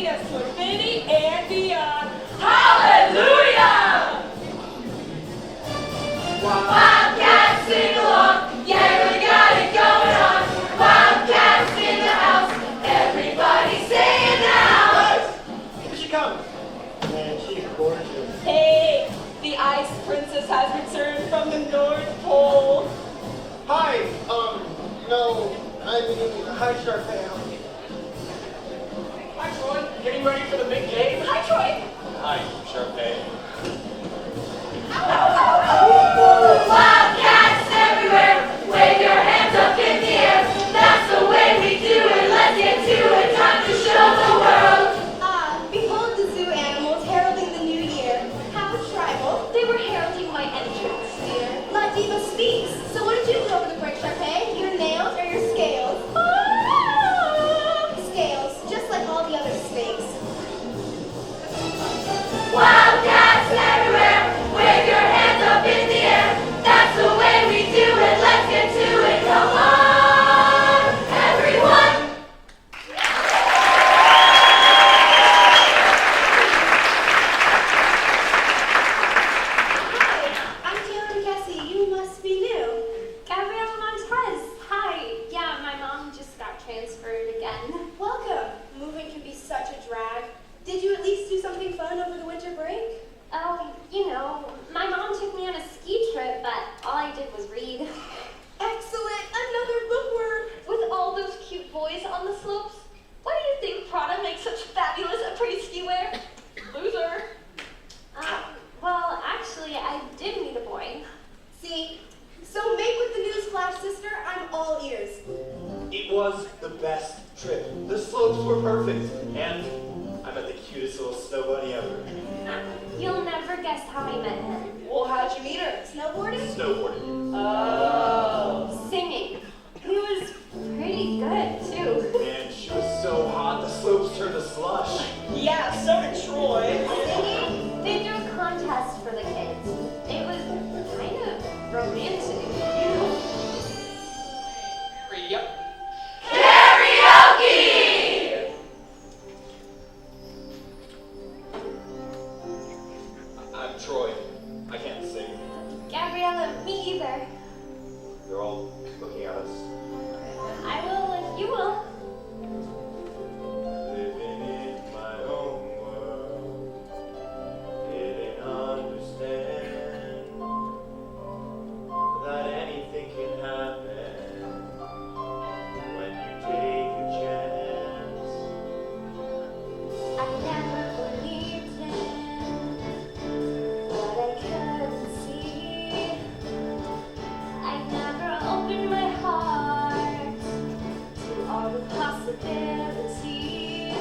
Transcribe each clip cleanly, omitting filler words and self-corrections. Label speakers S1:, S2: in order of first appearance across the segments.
S1: us to infinity and beyond. Hallelujah! Wildcats sing along, yeah, we got it going on. Wildcats in the house, everybody say it now.
S2: Guys, here she comes. Man, she's gorgeous.
S1: Hey, the Ice Princess has returned from the North Pole.
S2: Hi, no, I mean, hi, Sharpay.
S3: Hi, Troy. Getting ready for the big game?
S1: Hi, Troy.
S3: Hi, Sharpay.
S1: Wildcats everywhere, wave your hands up in the air. That's the way we do it. Let's get to it. Time to show the world.
S4: Behold the zoo animals heralding the new year. How tribal.
S1: They were heralding my entrance, dear.
S4: La Diva speaks. So what did you do over the break, Sharpay? Your nails or your scales? Scales, just like all the other snakes.
S1: Wildcats everywhere, wave your hands up in the air. That's the way we do it. Let's get to it. Come on, everyone.
S4: Hi, I'm Taylor and Cassie. You must be new.
S5: Gabrielle Montez. Hi. Yeah, my mom just got transferred again.
S4: Welcome. Moving can be such a drag. Did you at least do something fun over the winter break?
S5: Oh, you know, my mom took me on a ski trip, but all I did was read.
S4: Excellent. Another bookworm.
S1: With all those cute boys on the slopes, why do you think Prada makes such fabulous and pretty ski wear? Loser.
S5: Well, actually, I did meet a boy.
S4: See? So make with the news flash, sister. I'm all ears.
S3: It was the best trip. The slopes were perfect. And I met the cutest little snow bunny ever.
S5: You'll never guess how I met him.
S1: Well, how'd you meet her?
S4: Snowboarding?
S3: Snowboarding.
S1: Oh.
S5: Singing. He was pretty good, too.
S3: And she was so hot, the slopes turned to slush.
S1: Yeah, so did Troy.
S4: Singing?
S5: They threw a contest for the kids. It was kind of romantic, you know?
S3: Yep.
S1: Karaoke!
S3: I'm Troy. I can't sing.
S5: Gabriella, me either.
S3: They're all looking at us.
S5: I will if you will.
S3: Living in my own world. Didn't understand that anything can happen when you take a chance.
S5: I never believed in what I couldn't see. I never opened my heart to all the possibilities.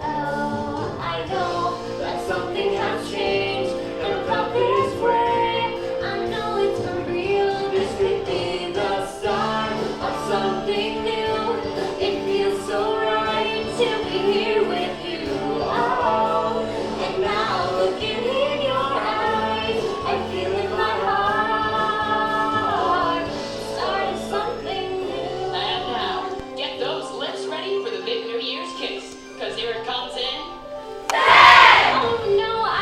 S5: Oh, I know that something has changed. Never felt this way. I know it's for real. This could be the start of something new. It feels so right to be here with you. Oh, and now looking in your eyes, I feel in my heart the start of something new.
S6: And now, get those lips ready for the big New Year's kiss, because here it comes in.
S5: Oh no, I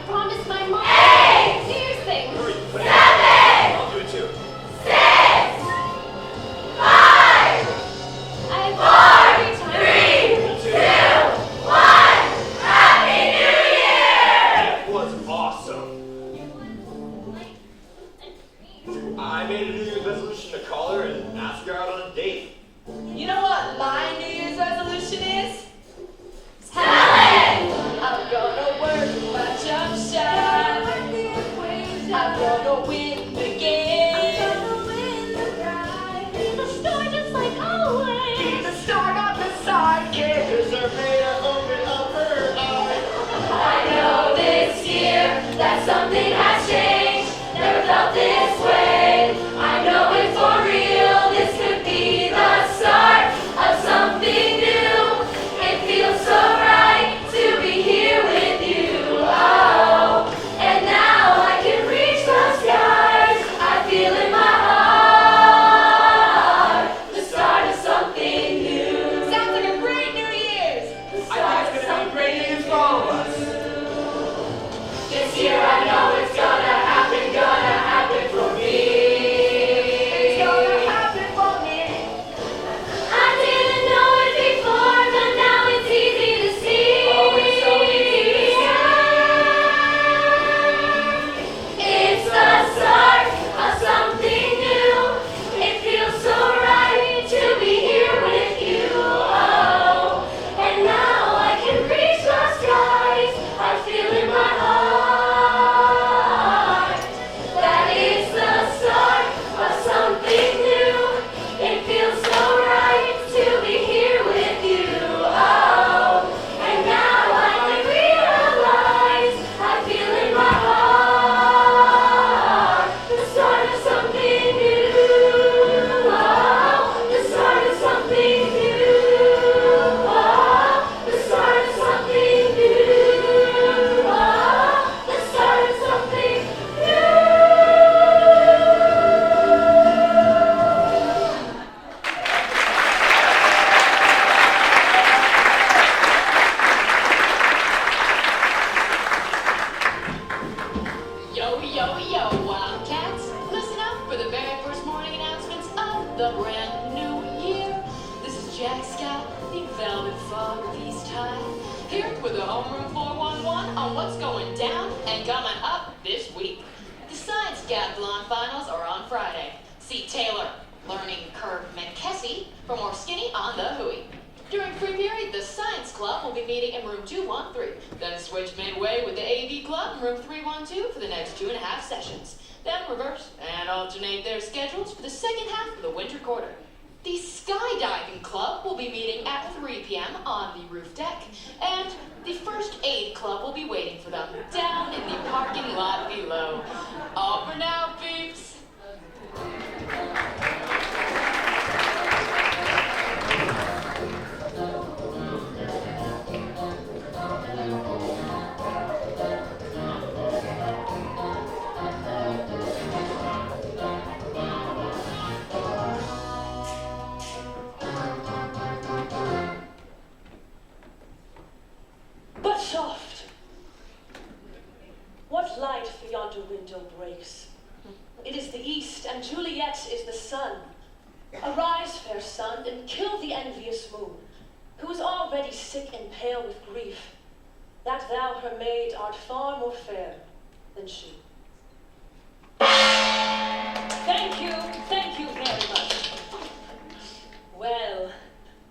S5: promised my mom. Do your thing.
S3: Hurry, put it in. I'll do it too.
S5: I've every time.
S3: 2, It was awesome. I made a New Year's resolution to call her and ask her out on a date.
S1: You know what my New Year's resolution is? Tell it! I'm gonna work my jump shot. I'm gonna win the game. Be the star just like always.
S3: Be the star, not the sidekick. Deserve me to open up her eyes.
S1: I know this year that something has changed. Never felt this way. I know it's for real. This could be the start of something new. It feels so right to be here with you. Oh, and now I can reach the skies. I feel in my heart the start of something new. Sounds like a great New Year.
S6: the brand new year. This is Jack Scott, the Velvet Fog of East High, here with the Homeroom 411 on what's going down and coming up this week. The Science Decathlon finals are on Friday. See Taylor, learning Curve McKessie for more skinny on the hooey. During free period, the Science Club will be meeting in room 213. Then switch midway with the AV Club in room 312 for the next 2.5 sessions. Then reverse and alternate their schedules for the second half of the winter quarter. The Skydiving Club will be meeting at 3 p.m. on the roof deck, and the First Aid Club will be waiting for them down in the parking lot below. All for now, peeps.
S7: But soft! What light through yonder window breaks? It is the east, and Juliet is the sun. Arise, fair sun, and kill the envious moon, who is already sick and pale with grief, that thou, her maid, art far more fair than she. Thank you very much. Well,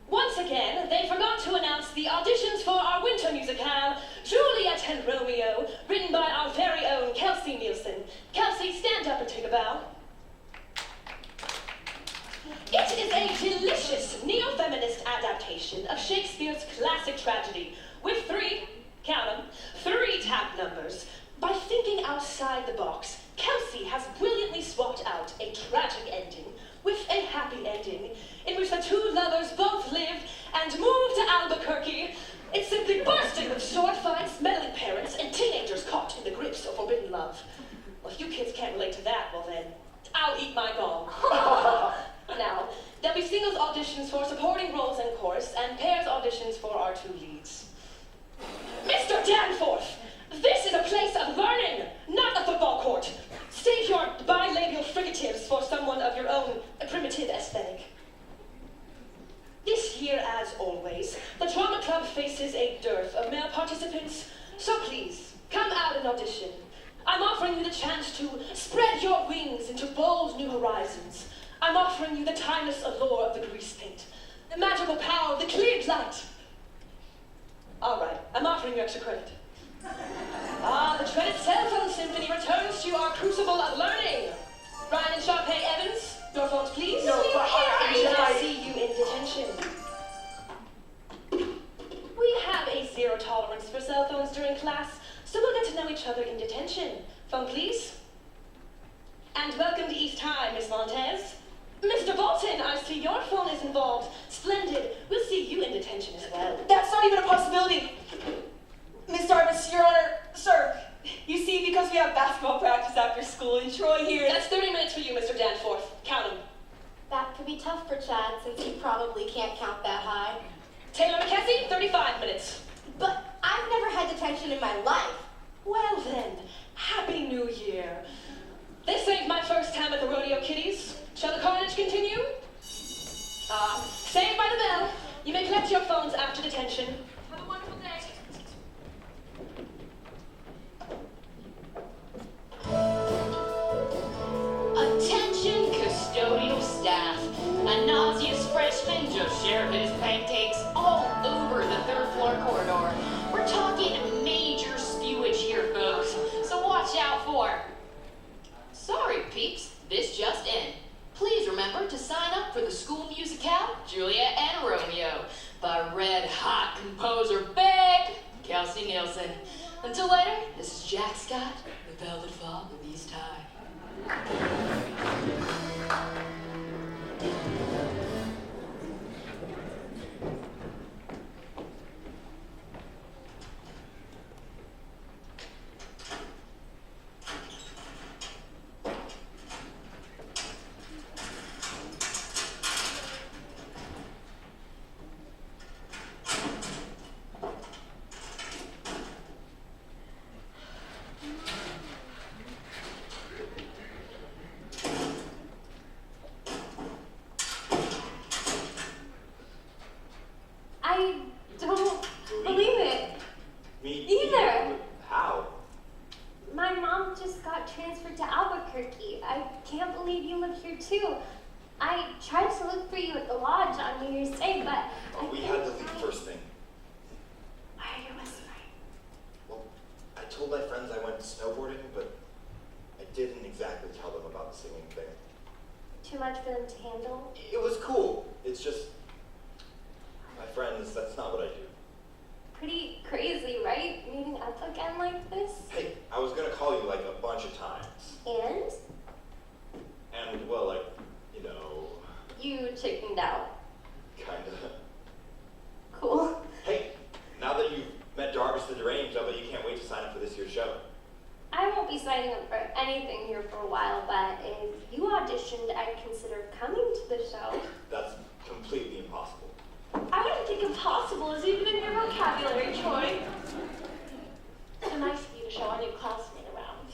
S7: once again, they forgot to announce the auditions for our winter musicale, Juliet and Romeo, written by our very own Kelsey Nielsen. Kelsey, stand up and take a bow. It is a delicious neo-feminist adaptation of Shakespeare's classic tragedy, with three tap numbers. By thinking outside the box, Kelsey has brilliantly swapped out a tragic ending with a happy ending, in which the two lovers both live and move to Albuquerque. It's simply bursting with sword fights, meddling parents, and teenagers caught in the grips of forbidden love. Well, if you kids can't relate to that, well then, I'll eat my gall. Now, there'll be singles auditions for supporting roles in chorus, and pairs auditions for our two leads. Mr. Danforth, this is a place of learning, not a football court. Save your bilabial frigatives for someone of your own primitive aesthetic. This year, as always, the drama club faces a dearth of male participants, so please, come out and audition. I'm offering you the chance to spread your wings into bold new horizons. I'm offering you the timeless allure of the grease paint, the magical power of the cleared light. All right, I'm offering you extra credit. The dreaded cell phone symphony returns to our crucible of learning. Ryan and Sharpay Evans, your phones, please.
S2: No, but
S7: We shall see you in detention. We have a zero tolerance for cell phones during class, so we'll get to know each other in detention. Phone, please. And welcome to East High, Miss Montez. Mr. Bolton, I see your phone is involved. Splendid. We'll see you in detention as well.
S4: That's not even a possibility. Miss Darvis, Your Honor, sir, you see, because we have basketball practice after school and Troy here...
S7: That's 30 minutes for you, Mr. Danforth. Count them.
S5: That could be tough for Chad since he probably can't count that high.
S7: Taylor McKessie, 35 minutes.
S5: But I've never had detention in my life.
S7: Well then, Happy New Year. This ain't my first time at the rodeo, kiddies. Shall the carnage continue? Saved by the bell. You may collect your phones after detention. Have a wonderful day.
S6: Attention custodial staff. A nauseous freshman just shared his pancakes all over the third-floor corridor. We're talking major spewage here, folks, so watch out for... Sorry, peeps, this just in. Please remember to sign up for the school musicale, Juliet and Romeo, by red-hot composer Big Kelsey Nielsen. Until later, this is Jack Scott, the Velvet Fog of East High.
S5: mom just got transferred to Albuquerque. I can't believe you live here too. I tried to look for you at the lodge on New Year's Day, but
S3: We had to leave first thing.
S5: Why are you whispering?
S3: Well, I told my friends I went snowboarding, but I didn't exactly tell them about the singing thing.
S5: Too much for them to handle?
S3: It was cool. It's just, my friends, that's not what I do.
S5: Pretty crazy, right? Meeting up again like this?
S3: Hey, I was gonna call you like a bunch of times.
S5: And?
S3: And, well, like, you know,
S5: You chickened out.
S3: kinda.
S5: Cool.
S3: Hey, now that you've met Jarvis the Deranged, I bet you can't wait to sign up for this year's show.
S5: I won't be signing up for anything here for a while, but if you auditioned, I'd consider coming to the show.
S3: That's completely impossible.
S4: I wouldn't think impossible is even in your vocabulary, Troy. So nice of you to show our new classmate around.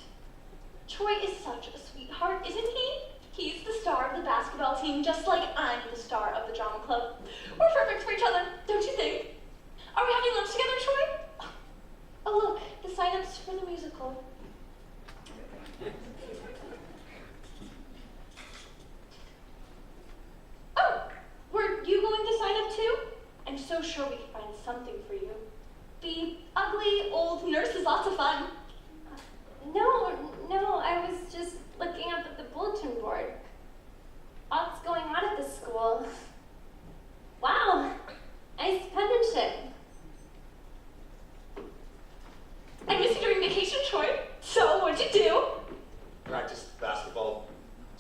S4: Troy is such a sweetheart, isn't he? He's the star of the basketball team, just like I'm the star of the drama club. We're perfect for each other, don't you think? Are we having lunch together, Troy? Oh, look, the sign-ups for the musical. Oh, were you going to sign up too? I'm so sure we could find something for you. The ugly old nurse is lots of fun.
S5: No, I was just looking up at the bulletin board. Lots going on at the school. Wow, nice penmanship.
S4: I missed you during vacation, Troy. So, what'd you do?
S3: Practice basketball,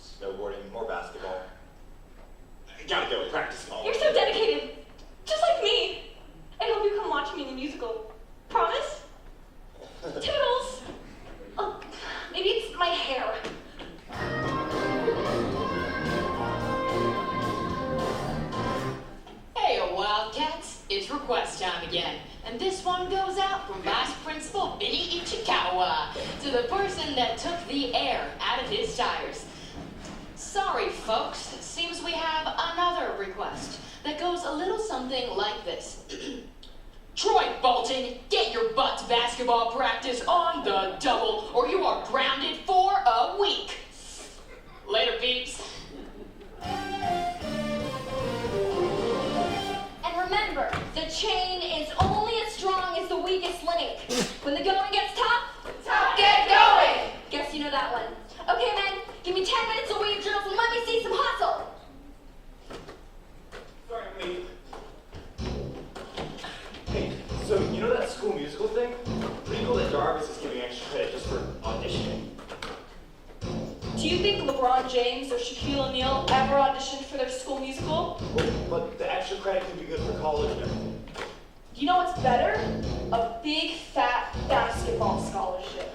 S3: snowboarding, more basketball. I gotta go practice all.
S4: You're so dedicated. Just like me. I hope you come watch me in the musical. Promise? Toodles! Oh, maybe it's my hair.
S6: Hey, Wildcats, it's request time again. And this one goes out from Vice Principal Vinny Ichikawa to the person that took the air out of his tires. Sorry, folks, it seems we have another request that goes a little something like this. Troy Bolton, get your butt to basketball practice on the double, or you are grounded for a week. Later, peeps.
S1: And remember, the chain is only as strong as the weakest link. When the going gets tough, get going! Guess you know that one. Okay, men, give me 10 minutes of weave drills and let me see some hustle.
S3: Sorry, I'm late. Hey, so you know that school musical thing? Pretty cool that Jarvis is giving extra credit just for auditioning.
S4: Do you think LeBron James or Shaquille O'Neal ever auditioned for their school musical?
S3: But the extra credit could be good for college and everything.
S4: You know what's better? A big, fat basketball scholarship.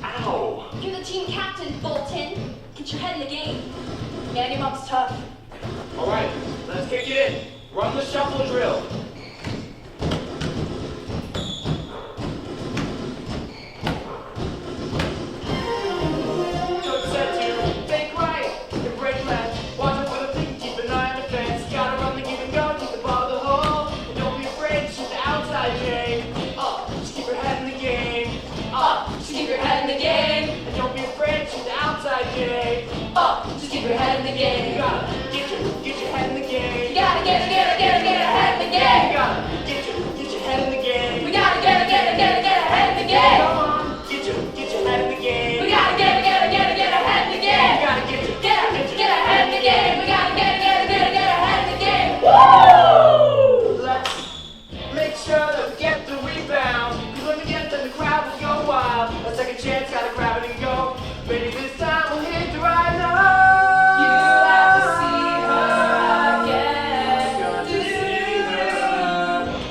S3: Ow!
S1: You're the team captain, Bolton. Get your head in the game.
S4: Man, your mom's tough.
S3: All right, let's kick it in. Run the shuffle drill. Good set to fake right and break left. Watch out for the thing, keep an eye on the fence. Gotta run the give and go, keep the ball in the hole. And don't be afraid to shoot the outside game. Up, just keep your head in the game. Up, just keep your head in the game. And don't be afraid to shoot the outside game. Up, just keep your head in the game. You gotta get your head in the game.
S1: You gotta get ahead in the game.
S3: You gotta get your head in the game.
S1: We gotta get ahead in the game.
S3: Come on, get your head in the game.
S1: We gotta get ahead in the game.
S3: You gotta
S1: Get ahead in the game. We gotta get ahead in the game. Woo!
S3: Let's make sure that we get the rebound. Cause when we get them, the crowd will go wild. A second chance, gotta grab it and go. Maybe this time we'll hit the right note.
S4: You have to see her again.
S3: Got to see her.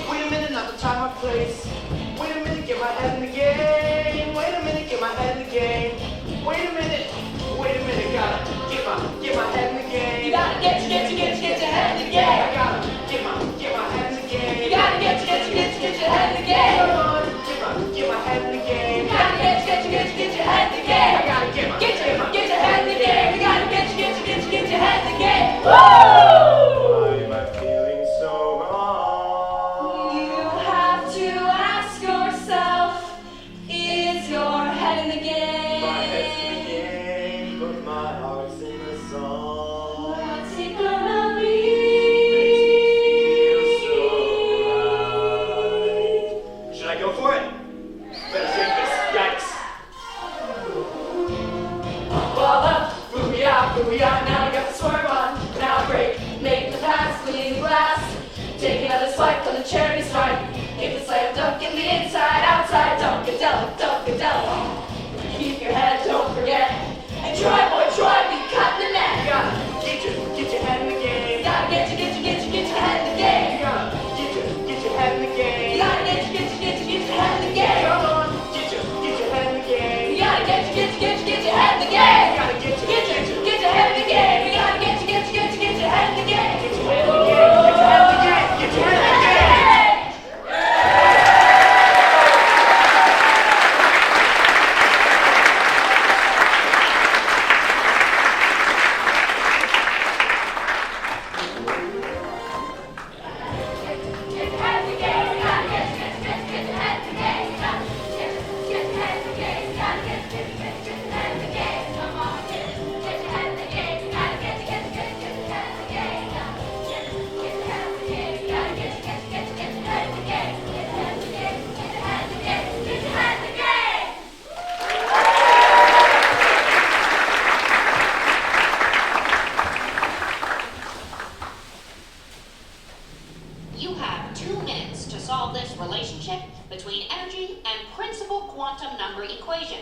S6: quantum number equation.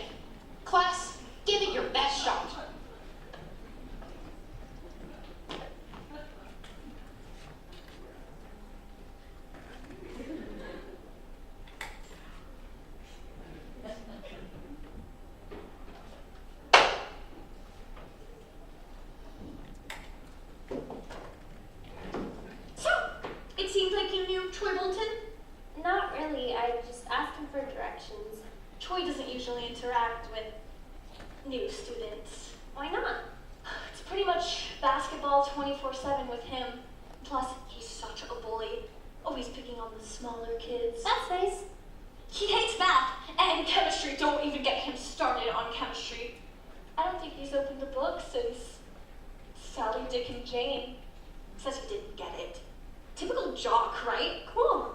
S6: Class, give it your best shot.
S4: So, it seems like you knew Troy Bolton?
S5: Not really, I just asked him for directions.
S4: Troy doesn't usually interact with new students.
S5: Why not?
S4: It's pretty much basketball 24/7 with him. Plus, he's such a bully. Always picking on the smaller kids.
S5: That's nice.
S4: He hates math and chemistry. Don't even get him started on chemistry. I don't think he's opened a book since Sally, Dick, and Jane. Says he didn't get it. Typical jock, right? Cool.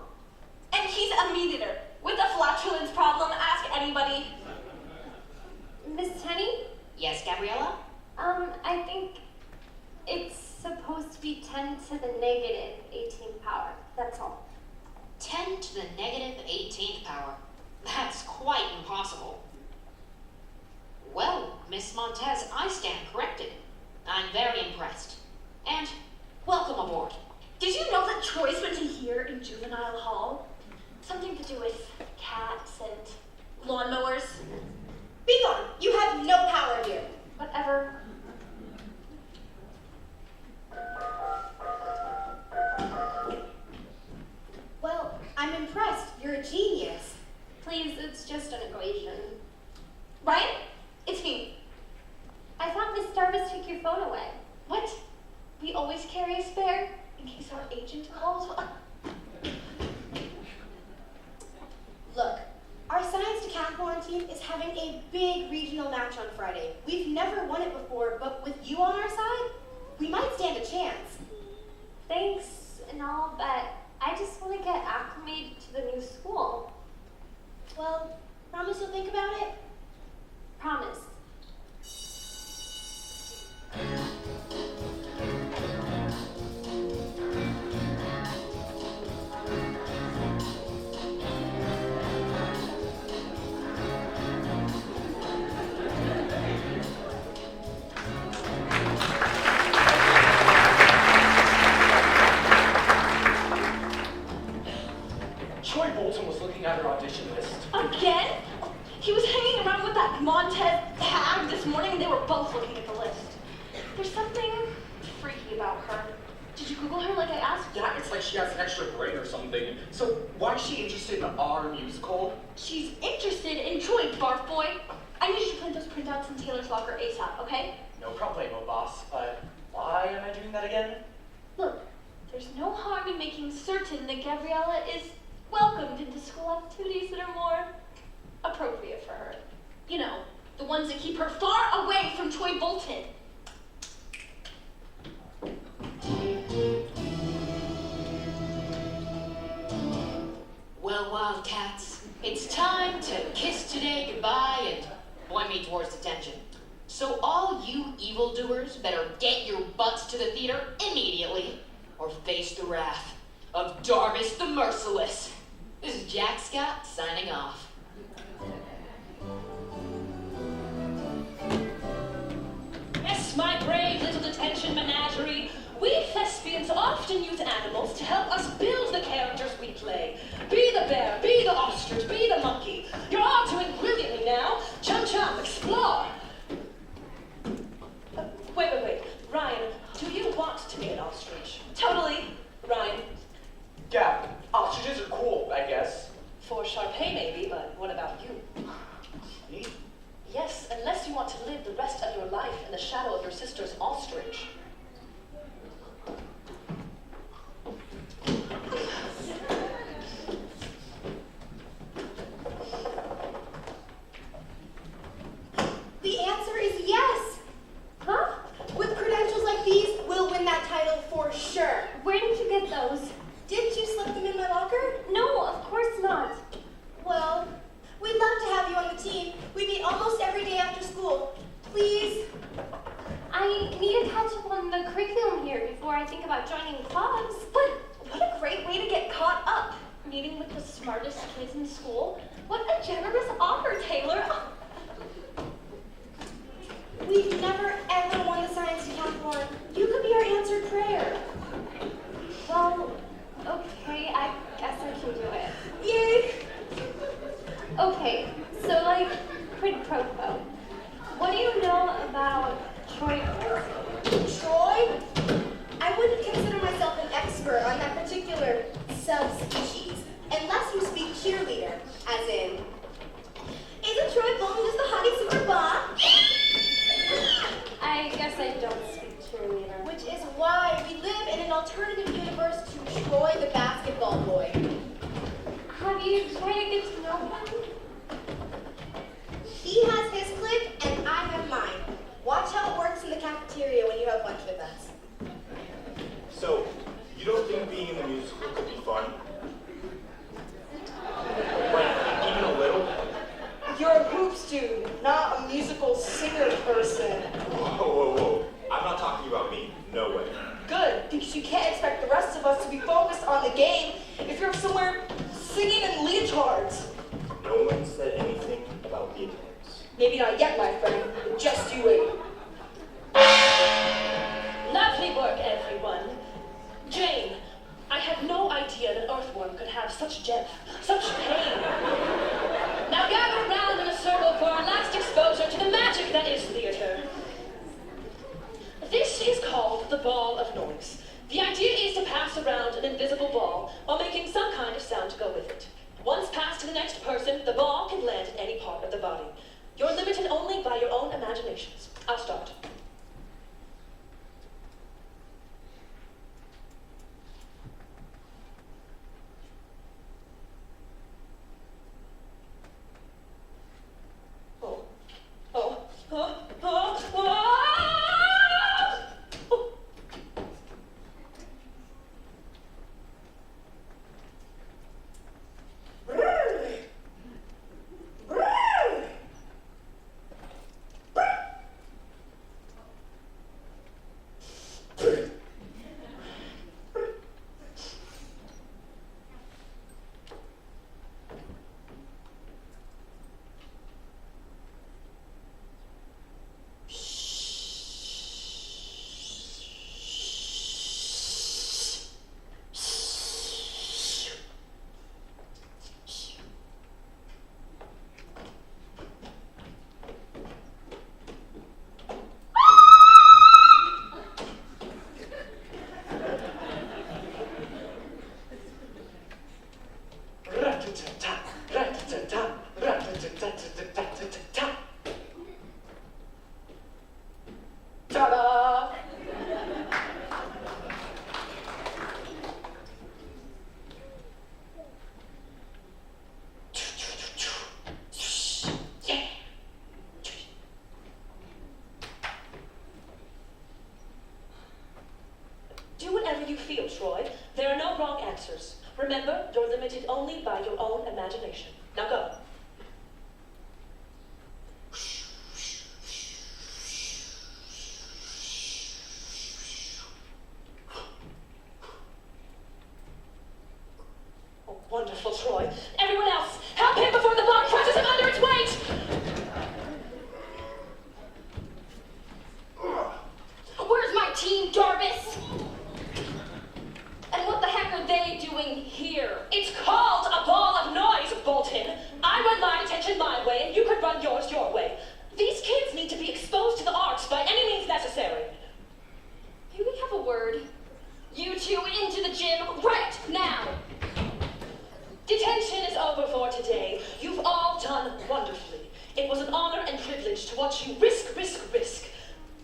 S4: And he's a meat eater. With a flatulence problem, ask anybody.
S5: Miss Tenny?
S6: Yes, Gabriella?
S5: I think it's supposed to be 10 to the negative 18th power. That's all.
S6: 10 to the negative 18th power. That's quite impossible. Well, Miss Montez, I stand corrected. I'm very impressed. And welcome aboard.
S4: Did you know that Troy's went to here in juvenile hall? Something to do with cats and lawnmowers.
S7: Be gone! You have no power here.
S4: Whatever.
S7: Well, I'm impressed. You're a genius.
S5: Please, it's just an equation.
S4: Ryan? It's me.
S5: I thought Miss Starvis took your phone away.
S4: What? We always carry a spare in case our agent calls.
S7: Look, our science decathlon team is having a big regional match on Friday. We've never won it before, but with you on our side, we might stand a chance.
S5: Thanks and all, but I just want to get acclimated to the new school.
S7: Well, promise you'll think about it?
S5: Promise.
S3: Troy Bolton was looking at her audition list.
S4: Again? He was hanging around with that Montez hag this morning and they were both looking at the list. There's something freaky about her. Did you Google her like I asked?
S3: Yeah, it's like she has an extra brain or something. So why is she interested in our musical?
S4: She's interested in Troy, barf boy. I need you to print those printouts in Taylor's locker ASAP, okay?
S3: No problemo, boss. But why am I doing that again?
S4: Look, there's no harm in making certain that Gabriella is welcomed into school activities that are more appropriate for her. You know, the ones that keep her far away from Troy Bolton.
S6: Well, Wildcats, it's time to kiss today goodbye and point me towards detention. So all you evildoers better get your butts to the theater immediately or face the wrath of Darvis the Merciless. This is Jack Scott signing off.
S7: Yes, my brave little detention menagerie. We thespians often use animals to help us build the characters we play. Be the bear, be the ostrich, be the monkey. You're all doing brilliantly now. Chum chum, explore. Wait. Ryan, do you want to be an ostrich?
S4: Totally.
S7: Ryan,
S3: Yeah, ostriches are cool, I guess.
S7: for Sharpay maybe, but what about you?
S3: Me?
S7: Yes, unless you want to live the rest of your life in the shadow of your sister's ostrich. The answer is yes.
S5: Huh?
S7: With credentials like these, we'll win that title for sure.
S5: Where did you get those?
S7: Didn't you slip them in my locker?
S5: No, of course not.
S7: Well, we'd love to have you on the team. We meet almost every day after school. Please?
S5: I need to catch up on the curriculum here before I think about joining clubs.
S4: But what a great way to get caught up. Meeting with the smartest kids in school. What a generous offer So, like, quid pro quo. What do you know about Troy?
S8: Troy? I wouldn't consider myself an expert on that particular subspecies, unless you speak cheerleader, as in, isn't Troy Bolton just the hottest super bomb?
S4: I guess I don't speak cheerleader.
S8: Which is why we live in an alternative universe to Troy the basketball boy.
S4: Have you tried to get to know him?
S8: He has his clip, and I have mine. Watch how it works in the cafeteria when you have lunch with us.
S9: So, you don't think being in the musical could be fun? Like, even a little?
S10: You're a hoop student, not a musical singer person.
S9: Whoa. I'm not talking about me. No way.
S10: Good, because you can't expect the rest of us to be focused on the game if you're somewhere singing in leotards.
S9: No one said anything about the attendance.
S10: Maybe not yet, my friend, but just you wait.
S7: Lovely work, everyone. Jane, I had no idea that Earthworm could have such depth, such pain. Now gather round in a circle for our last exposure to the magic that is theater. This is called the ball of noise. The idea is to pass around an invisible ball while making some kind of sound to go with it. Once passed to the next person, the ball can land in any part of the body. You're limited only by your own imaginations. I'll start.
S10: Ta-da!
S7: Do whatever you feel, Troy. There are no wrong answers. Remember, you're limited only by your own imagination. Now go. Oh, wonderful, Troy. Everyone else, help him before the ball crushes him under its weight!
S4: Where's my team, Jarvis? And what the heck are they doing here?
S7: It's called a ball of noise, Bolton. I run my attention my way, and you could run yours your way. These kids need to be exposed to the arts by any means necessary.
S4: Can we have a word? You two into the gym right now!
S7: Detention is over for today. You've all done wonderfully. It was an honor and privilege to watch you risk.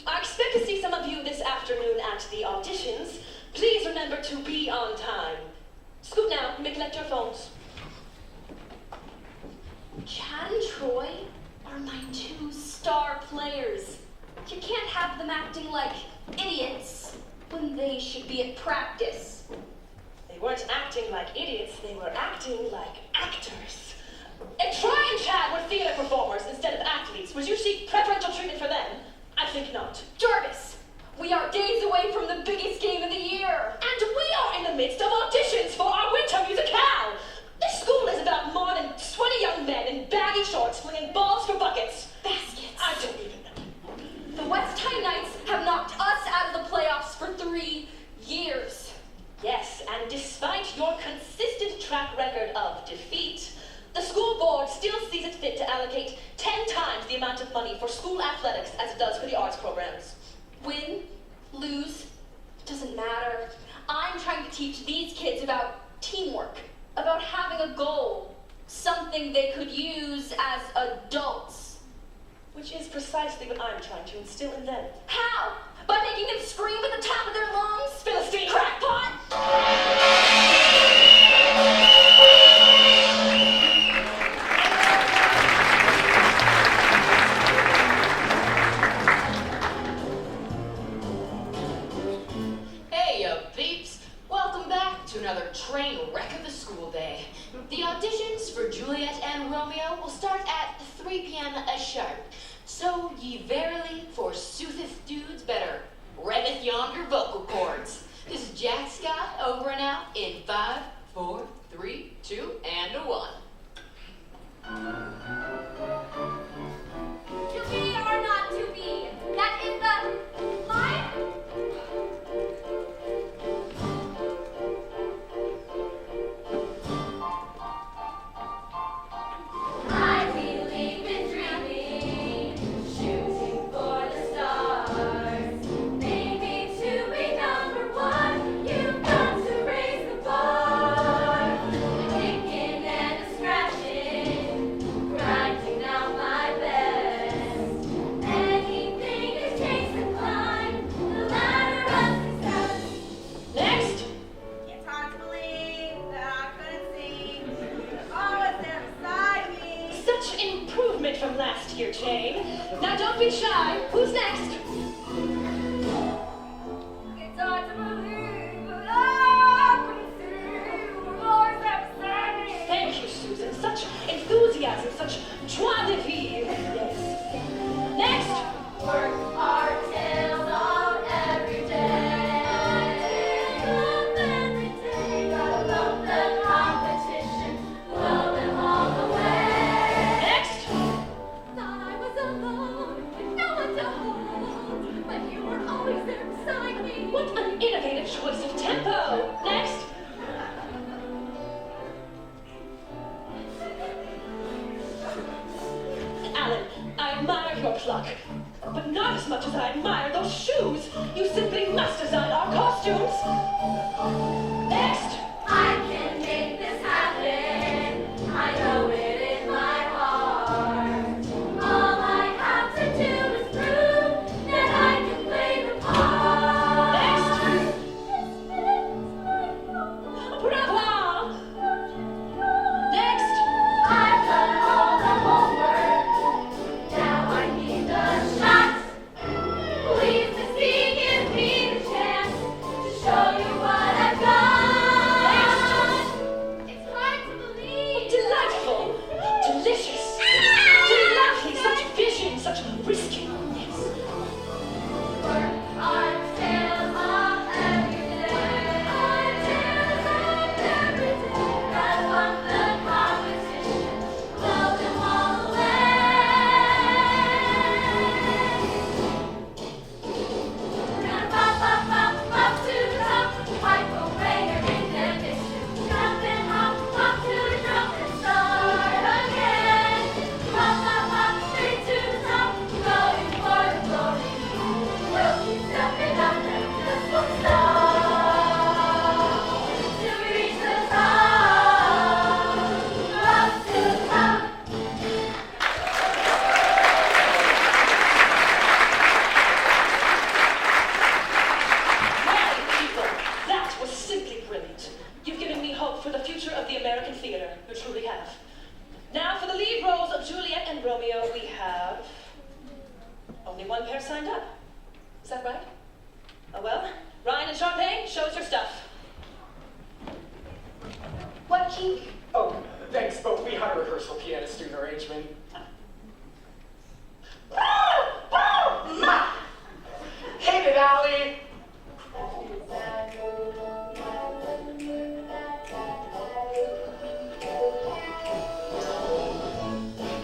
S7: I expect to see some of you this afternoon at the auditions. Please remember to be on time. Scoot now, you may collect your phones.
S4: Chad and Troy are my two star players. You can't have them acting like idiots when they should be at practice.
S7: They weren't acting like idiots, they were acting like actors. If Troy and Chad were theater performers instead of athletes, would you seek preferential treatment for them? I think not.
S4: Jarvis, we are days away from the biggest game of the year.
S7: And we are in the midst of auditions for our winter musicale. This school is about more than 20 young men in baggy shorts flinging balls for buckets.
S4: Baskets.
S7: I don't even know.
S4: The West High Knights have knocked us out of the playoffs for 3 years.
S7: Yes, and despite your consistent track record of defeat, the school board still sees it fit to the amount of money for school athletics as it does for the arts programs.
S4: Win, lose, doesn't matter. I'm trying to teach these kids about teamwork, about having a goal, something they could use as adults.
S7: Which is precisely what I'm trying to instill in them.
S4: How? By making them scream at the top of their lungs?
S7: Philistine!
S4: Crackpot!
S6: Hey, peeps! Welcome back to another train wreck of the school day. The auditions for Juliet and Romeo will start at 3 p.m. sharp. So ye verily forsootheth dudes better reddeth yonder vocal cords. This is Jack Scott over and out in 5, 4, 3, 2, and 1.
S1: To be or not to be, that is the life. I believe in dreaming, shooting for the stars. Maybe to be number one, you've got to raise the bar. Kicking and scratching, grinding out my best. Anything it takes to climb the ladder of success.
S7: Next!
S8: It's hard to believe that I couldn't see. Always there beside me.
S7: Such improvement from last year, Jane. Now don't be shy. Who's next?
S1: It's hard to believe, but I couldn't see. You were always there beside me.
S7: Thank you, Susan. Such enthusiasm, such joie de vivre. Yes. Next!
S1: Work our tails off every day. Every day. Gotta love the competition, love them all the way.
S7: Next!
S1: Thought I was alone, with no one to hold, but you were always there beside me.
S7: What an innovative choice of tempo! Next! Alan, I admire your pluck, but not as much as I admire those shoes. You simply must design our costumes. Next!
S1: I can make this happen. I know it in my heart. All I have to do is prove that I can play the part.
S7: Next! Bravo! Next!
S1: I've done all the homework. Now I need the shots. Please, Misty, give me the chance to show you what I've got. It's hard to believe.
S7: Delightful! Delicious! Lovely! Such vision, such riskiness.
S1: Work our tails off every day. Our tails off every day. Gotta bump the competition, blow them all away. Gonna pop to the top, fight for greater inhibition. Jump and hop to the jump and start again. Pop, straight to the top, going for the glory. We'll keep stepping up and just won't stop till we reach the top. Up to the top.
S7: Well, people, that was simply brilliant. You've given me hope for the future of the American theater. You truly have. Now, for the lead roles of Juliet and Romeo, we have only one pair signed up. Is that right? Oh well. Ryan and Champagne, show us your stuff.
S4: What key?
S3: Oh, thanks, but we had a rehearsal piano student arrangement. Hit it, Allie!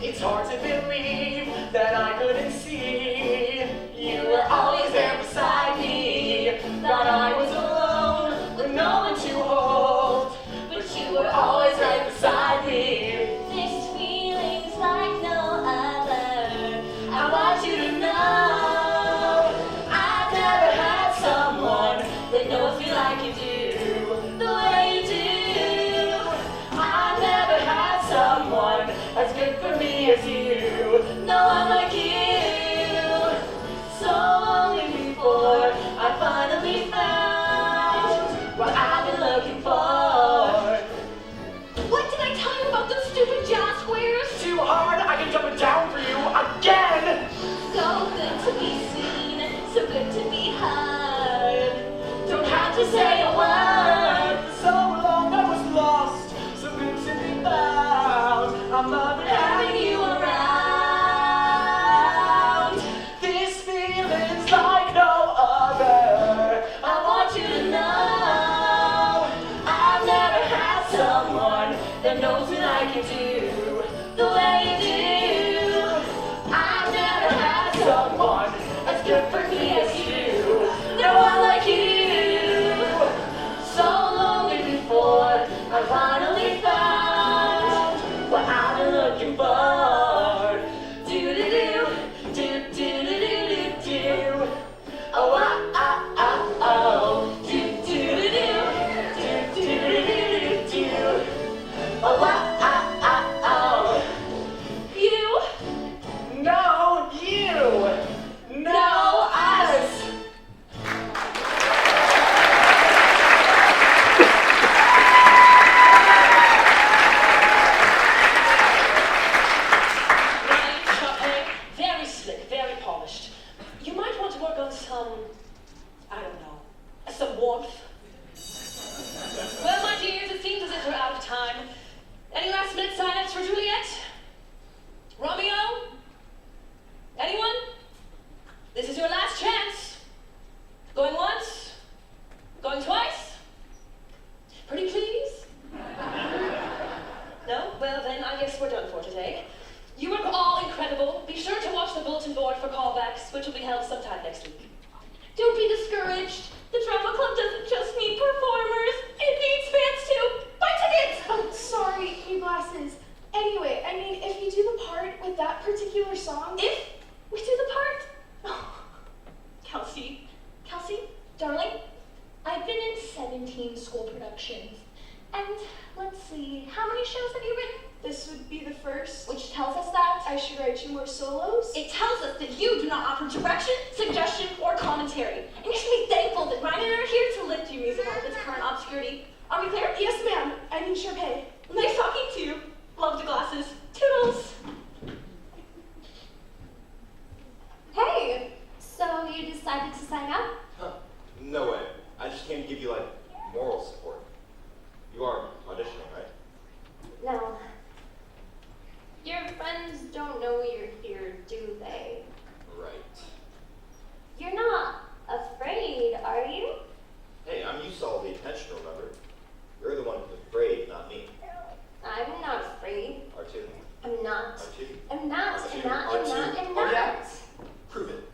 S3: It's hard to believe that I couldn't see. You were always there beside me. Thought I was alone with no one to hold. But you were always right beside me.
S1: This feeling's like no other.
S3: me as you. No one like you. So lonely before I finally found what I've been looking for.
S4: What did I tell you about those stupid jazz squares?
S3: Too hard, I can jump it down for you again.
S4: So good to be seen, so good to be heard.
S3: Don't have to say a word. For so long I was lost, so good to be found. I'm loving having you around. This feeling's like no other. I want you to know I've never had someone that knows what I can do the way you do. I've never had someone as good for me as you. No one like you. So lonely before I finally found what I've been looking for. Do do do do do do do do. Oh oh. Do do do do do do do. Oh
S4: You?
S3: No, you. No, us.
S7: Right, Chappé, very slick, very polished. You might want to work on some, I don't know, some warmth. Well, my dears, it seems as if we're out of time. Any last minute sign-ups for Juliet? Romeo? Anyone? This is your last chance. Going once? Going twice? Pretty please? No? Well, then I guess we're done for today. You were all incredible. Be sure to watch the bulletin board for callbacks, which will be held sometime next week.
S4: Don't be discouraged. The drama club doesn't just need performers, it needs fans too. Buy tickets!
S8: Oh, sorry, you glasses. Anyway, I mean, if you do the part with that particular song.
S4: If we do the part. Oh. Kelsey, darling, I've been in 17 school productions. And let's see, how many shows have you written?
S8: This would be the first.
S4: Which tells us that
S8: I should write you more solos.
S4: it tells us that you do not offer direction, suggestion, or commentary. And you should be thankful that Ryan and I are here to lift your music out of its current obscurity. Are we clear?
S8: Yes, ma'am. I mean, Sharpay.
S4: Nice talking to you. Love the glasses. Toodles.
S5: Hey, so you decided to sign up?
S9: Huh. No way. I just came to give you, like, moral support. You are auditioning, right?
S5: No. Your friends don't know you're here, do they?
S9: Right.
S5: You're not afraid, are you?
S9: Hey, I'm used to all the attention, remember? You're the one who's afraid, not me.
S5: I'm not afraid.
S9: R2.
S5: I'm not.
S9: R2.
S5: I'm not.
S9: R2.
S5: I'm not. I'm not. I'm
S9: Oh,
S5: not.
S9: yeah? Prove it.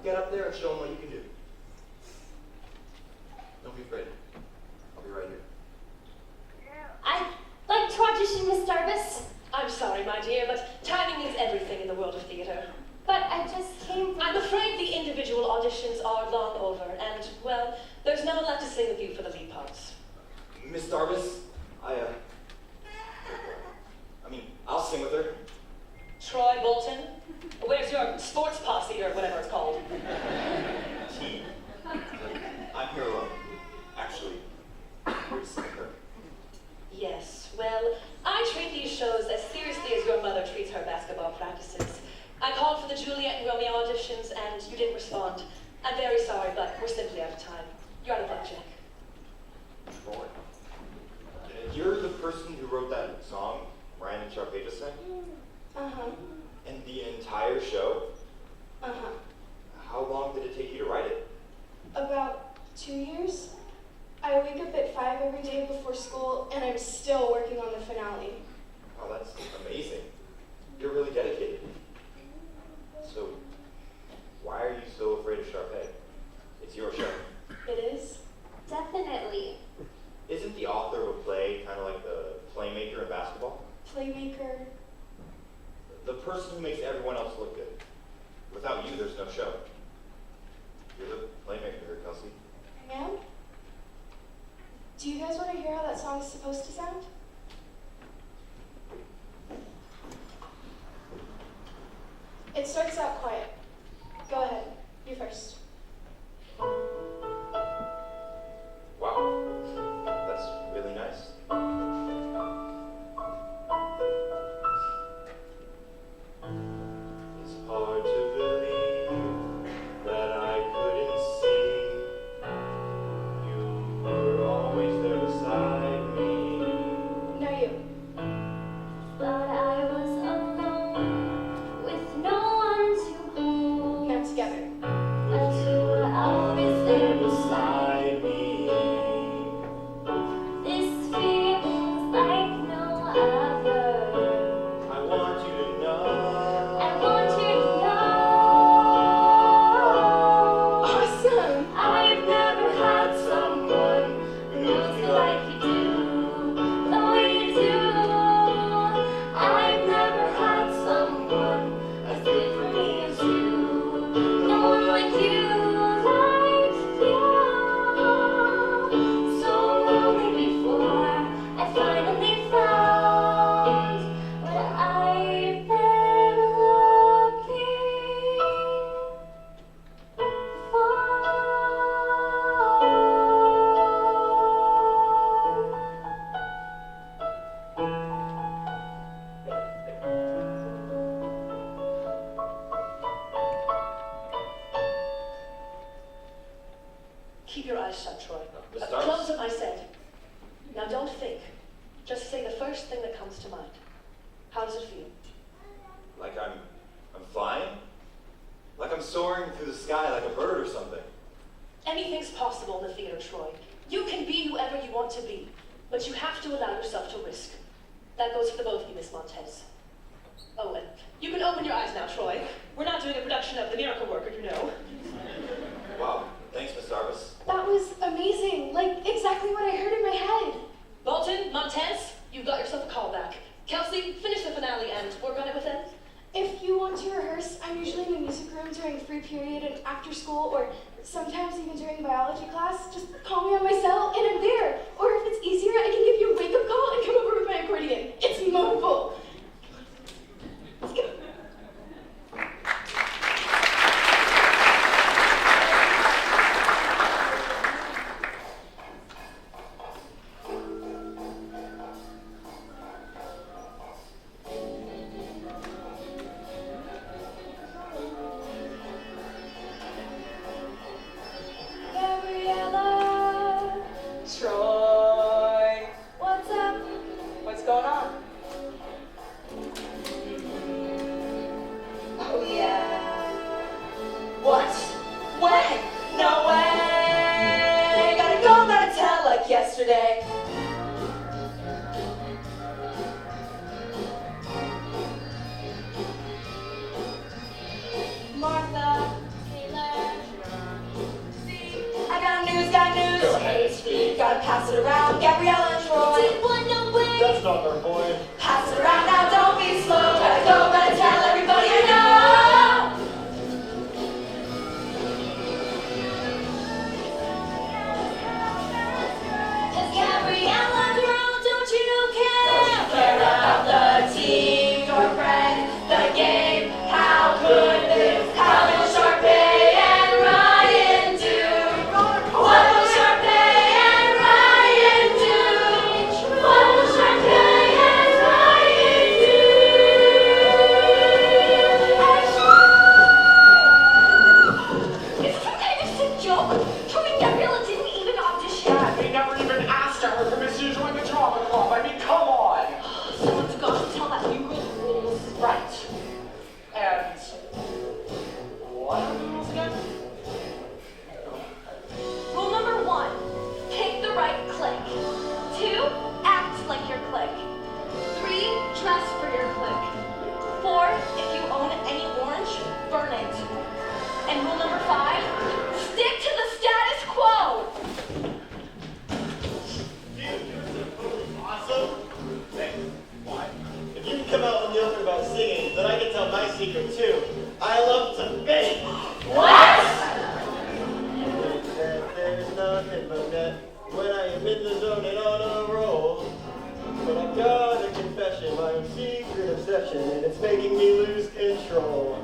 S9: Get up there and show them what you can do. Don't be afraid. I'll be right here.
S5: I'd like to audition, Miss Darvis.
S7: I'm sorry, my dear, but timing is everything in the world of theater.
S5: But I just came from...
S7: I'm afraid the individual auditions are long over, and, well, there's no one left to sing with you for the lead parts.
S9: Miss Darvis, I'll sing with her.
S7: Troy Bolton, where's your sports posse or whatever it's called?
S9: Team. I'm here alone. Actually, here to sing with her.
S7: Yes, well, I treat these shows as seriously as your mother treats her basketball practices. I called for the Juliet and Romeo auditions, and you didn't respond. I'm very sorry, but we're simply out of time. You're out of luck, Jack.
S9: Troy. You're the person who wrote that song Ryan and Sharpay just sang?
S8: Uh-huh.
S9: And the entire show?
S8: Uh-huh.
S9: How long did it take you to write it?
S8: About 2 years. I wake up at 5 every day before school, and I'm still working on the finale.
S9: Oh, that's amazing. You're really dedicated. So, why are you so afraid of Sharpay? It's your show.
S8: It is?
S5: Definitely.
S9: Isn't the author of a play kind of like the playmaker in basketball?
S8: Playmaker.
S9: The person who makes everyone else look good. Without you, there's no show. You're the playmaker here, Kelsey.
S8: I am? Do you guys want to hear how that song is supposed to sound?
S4: It starts out quiet. Go ahead. You first.
S9: Wow, that's really nice. It's hard to believe that I couldn't see you were always there beside me.
S4: Now you.
S1: Thought I was alone with no one to hold.
S4: Now together.
S1: But you were always there
S9: beside me.
S1: This feels like no other.
S9: I want you to know.
S1: I want you to know.
S4: Awesome.
S1: I've never had someone who knows me like you do. The way you do. I've never had someone as good for me as you. No one like you, like you. So lonely before I finally found what I've been looking for.
S7: Keep your eyes shut, Troy.
S9: Miss Darcy?
S7: Close them, I said. Now don't think. Just say the first thing that comes to mind. How does it feel?
S9: Like I'm flying? Like I'm soaring through the sky like a bird or something.
S7: Anything's possible in the theater, Troy. You can be whoever you want to be, but you have to allow yourself to risk. That goes for the both of you, Miss Montez. Oh, and you can open your eyes now, Troy. We're not doing a production of The Miracle Worker, you know.
S9: Wow, thanks, Miss Darvis.
S4: That was amazing. Like exactly what I heard in my head.
S7: Bolton, Montez, you've got yourself a call back. Kelsey, finish the finale and work on it with them.
S4: If you want to rehearse, I'm usually in the music room during free period and after school, or sometimes even during biology class. Just call me on my cell and I'm there. Or if it's easier, I can give you a wake-up call and come over with my accordion. It's mobile. Let's go. Gabriella,
S10: Troy,
S4: what's up?
S10: what's going on? Oh yeah. What? When? No way. Gotta go, gotta tell like yesterday. Martha, Taylor, I got news, Go ahead, speak. Gotta pass it around. Gabriella and Troy.
S4: Did one no way?
S2: That's not our boy.
S10: Pass it around now, don't be slow. Gotta go, gotta tell everybody I know.
S1: Cause Gabriella, girl, don't you care?
S10: Care about the team, your friend, the game. How could this? How will Sharpay and Ryan do? What will Sharpay and Ryan do? What will Sharpay and Ryan do?
S4: Is this some kind of sick joke? Troy and Gabriella didn't even audition.
S3: Dad, we never even asked her permission to join the drama club. I mean, come on.
S4: Someone's got to tell that new girl the rules.
S3: Right. And what are the rules again?
S4: Rule number 1, pick the right click. 2, act like your click. 3, dress for your click. 4, if you own any orange, burn it. And rule number 5, stick to the status quo.
S2: Dude, you're so totally awesome. Thanks. Why? If you can come out in the open about singing, then I can tell my secret too. I love to bake.
S1: What?
S2: There's nothing but that when I am in the zone and on a roll. But I've got a confession, my secret obsession, and it's making me lose control.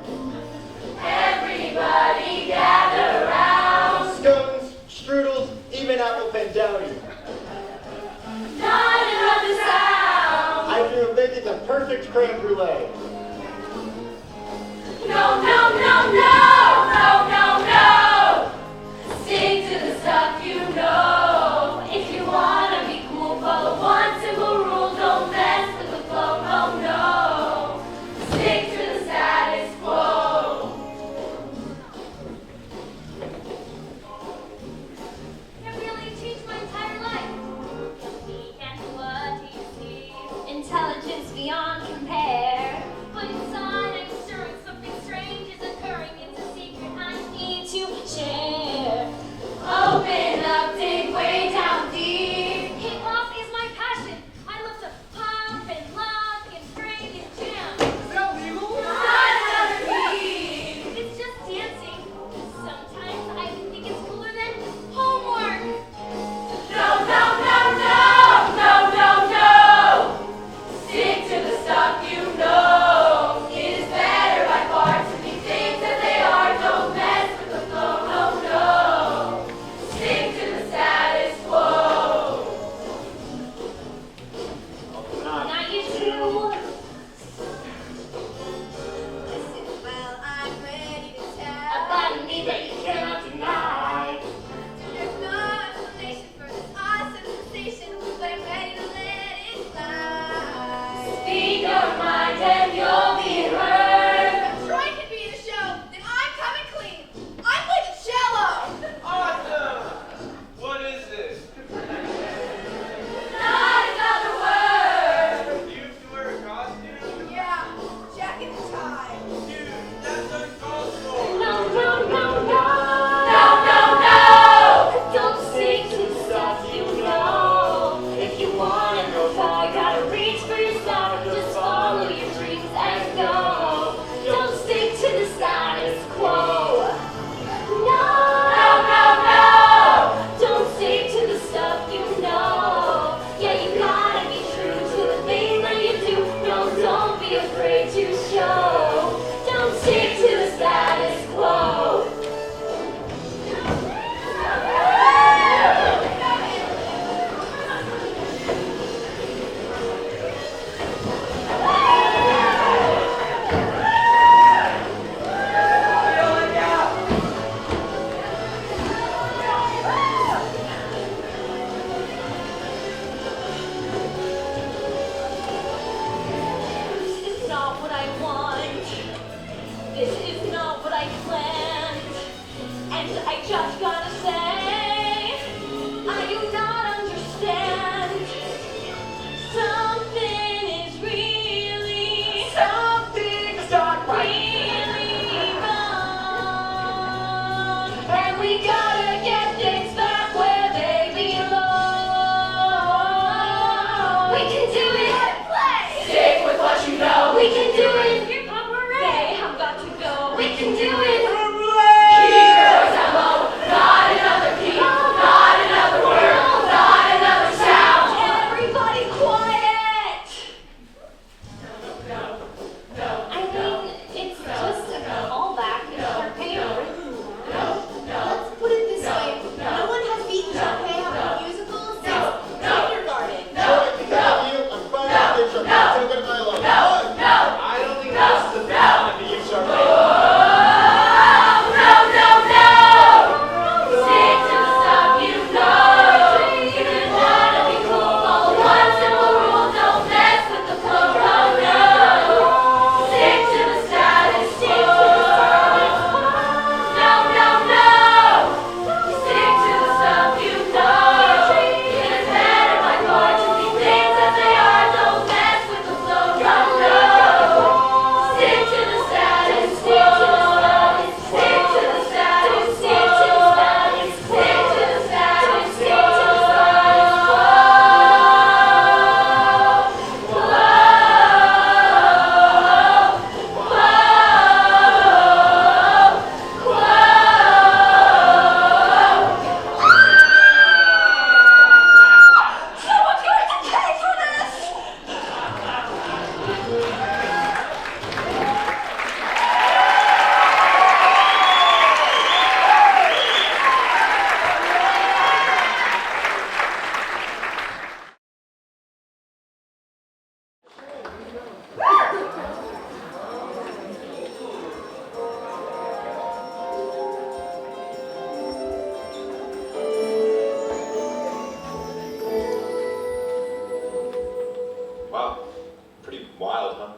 S4: This is not what I planned. And I just gotta say, I do not understand. Something is really,
S3: Something's not right.
S4: really wrong. And we gotta get things back where they belong. We can do it. Play.
S10: Stick with what you know.
S4: We can do it. Hip hop hooray. They have got to go. We can do it.
S10: Keep your voice down low. Not another beat. Not another word. Not another sound.
S4: Everybody quiet. I mean, it's just a callback. Sharpay written.
S8: Let's put it this way. No one has beaten Sharpay on a musical since kindergarten.
S2: Troy, because of you, I'm fighting with Big Shark. I'm so good at my life.
S3: I don't think this is the best time to use Sharpay.
S10: No, no, no. Stick to the stuff you know. Even wanna be cool. Follow one simple rule. Don't mess with the flow. Oh no. Stick to the status quo. No, no, no. Stick to the stuff you know. Get it better, my boy. To be things as they are. Don't mess with the flow. Oh no. Stick to the status quo. Stick to the status quo. Stick to the status quo. Stick to the status quo.
S4: Someone's going to pay for this.
S9: Wow, pretty wild, huh?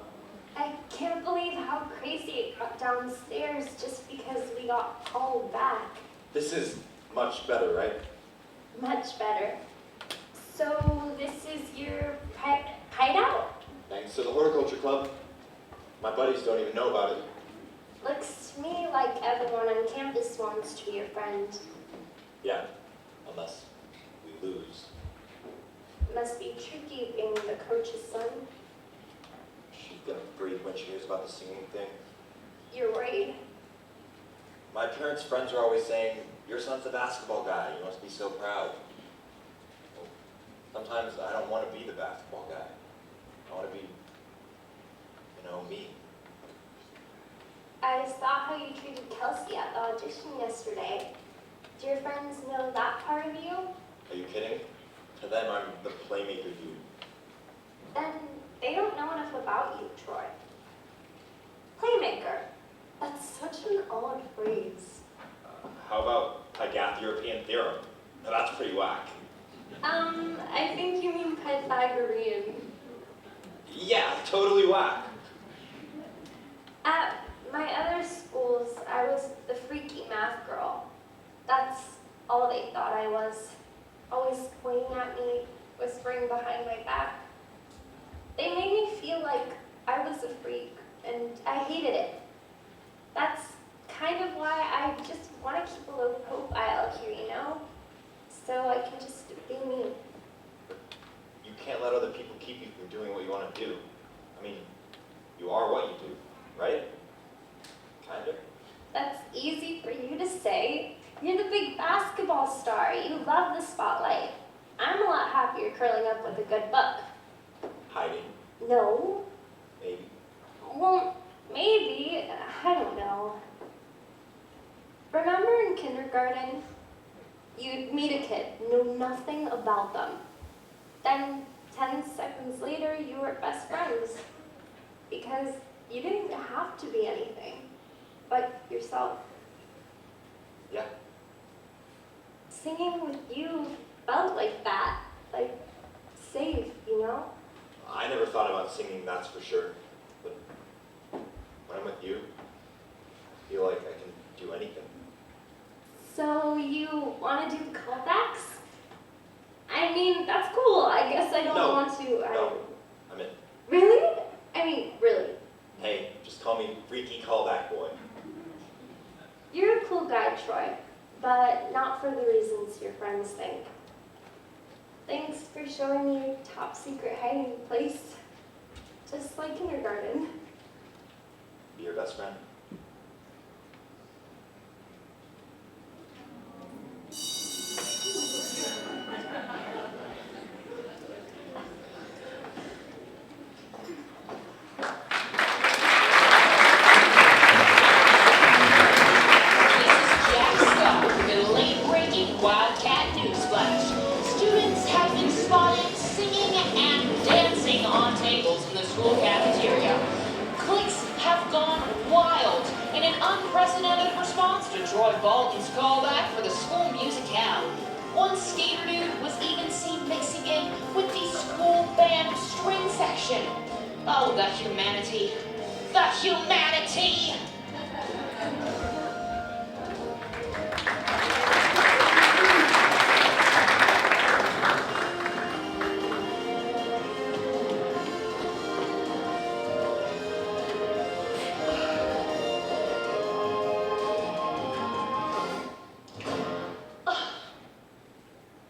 S4: I can't believe how crazy it got downstairs just because we got called back.
S9: This is much better, right?
S4: Much better. So this is your hideout?
S9: Thanks to the horticulture club. My buddies don't even know about it.
S4: Looks to me like everyone on campus wants to be your friend.
S9: Yeah, unless we lose.
S4: Must be tricky being the coach's son.
S9: She's gonna breathe when she hears about the singing thing.
S4: You're worried.
S9: My parents' friends are always saying, your son's a basketball guy, you must be so proud. Well, sometimes I don't want to be the basketball guy. I want to be, me.
S4: I saw how you treated Kelsey at the audition yesterday. Do your friends know that part of you?
S9: Are you kidding? To them, I'm the playmaker dude.
S4: Then they don't know enough about you, Troy. Playmaker. That's such an odd phrase.
S9: How about Pythagorean theorem? Now that's pretty whack.
S4: I think you mean Pythagorean.
S9: Yeah, totally whack.
S4: At my other schools, I was the freaky math girl. That's all they thought I was. Always pointing at me, whispering behind my back. They made me feel like I was a freak, and I hated it. That's kind of why I just want to keep a low profile here, So I can just be me.
S9: You can't let other people keep you from doing what you want to do. I mean, you are what you do, right? Kinda.
S4: That's easy for you to say. You're the big basketball star. You love the spotlight. I'm a lot happier curling up with a good book.
S9: Hiding,
S4: No.
S9: maybe.
S4: Well, maybe. I don't know. Remember in kindergarten? You'd meet a kid, know nothing about them. Then 10 seconds later, you were best friends. Because you didn't have to be anything but yourself.
S9: Yeah.
S4: Singing with you felt like that, like safe,
S9: I never thought about singing, that's for sure. But when I'm with you,
S4: I don't
S9: No.
S4: want to.
S9: No, I'm in.
S4: Really? I mean, really.
S9: Hey, just call me Freaky Callback Boy.
S4: You're a cool guy, Troy, but not for the reasons your friends think. Thanks for showing me your top secret hiding place. Just like kindergarten.
S9: Be your best friend.
S6: Wildcat Newsflash. Students have been spotted singing and dancing on tables in the school cafeteria. Cliques have gone wild in an unprecedented response to Troy Bolton's callback for the school musicale. One skater dude was even seen mixing in with the school band string section. Oh, the humanity. The humanity!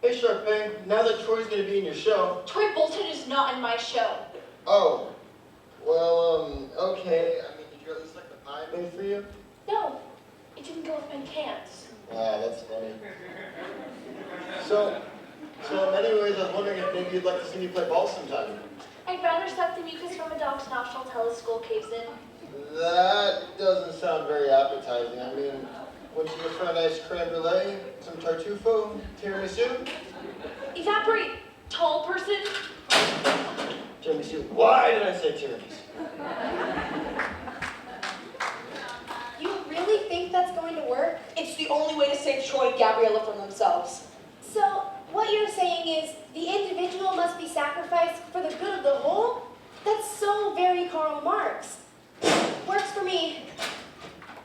S2: Hey, Sharpay, now that Troy's gonna be in your show.
S4: Troy Bolton is not in my show.
S2: Oh, well, okay. I mean, did you at least like the pie I made for you?
S4: No, it didn't go with my cans.
S2: Ah, that's funny. So in many ways, I was wondering if maybe you'd like to see me play ball sometime.
S4: I'd rather suck the mucus from a dog's nostril till his skull caves in.
S2: That doesn't sound very appetizing. I mean, would you prefer a nice creme brulee, some tartufo, tiramisu?
S4: Evaporate, tall person.
S2: Tiramisu. Why did I say tiramisu?
S8: You really think that's going to work?
S7: It's the only way to save Troy and Gabriella from themselves.
S8: So, what you're saying is the individual must be sacrificed for the good of the whole? That's so very Karl Marx. Works for me.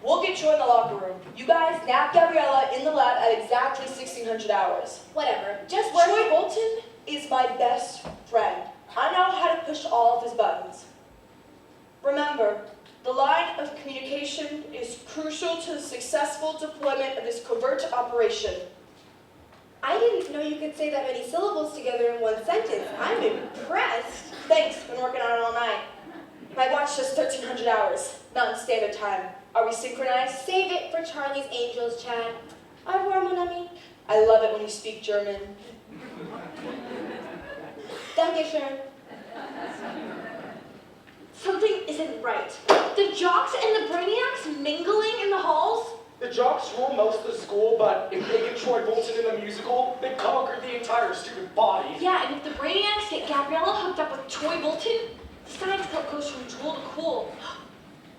S7: We'll get Troy in the locker room. You guys nap Gabriella in the lab at exactly 1600 hours.
S8: Whatever. Just work.
S7: Troy Bolton is my best friend. I know how to push all of his buttons. Remember, the line of communication is crucial to the successful deployment of this covert operation.
S8: I didn't know you could say that many syllables together in one sentence. I'm impressed.
S7: Thanks, been working on it all night. My watch says 1300 hours, Mountain Standard Time. Are we synchronized?
S8: Save it for Charlie's Angels, Chad. Au revoir, mon ami.
S7: I love it when you speak German.
S8: Dankeschön.
S4: Something isn't right. The jocks and the brainiacs mingling in the halls?
S3: The jocks rule most of the school, but if they get Troy Bolton in the musical, they conquer the entire student body.
S4: Yeah, and if the brainiacs get Gabriella hooked up with Troy Bolton, the science club goes from drool to cool.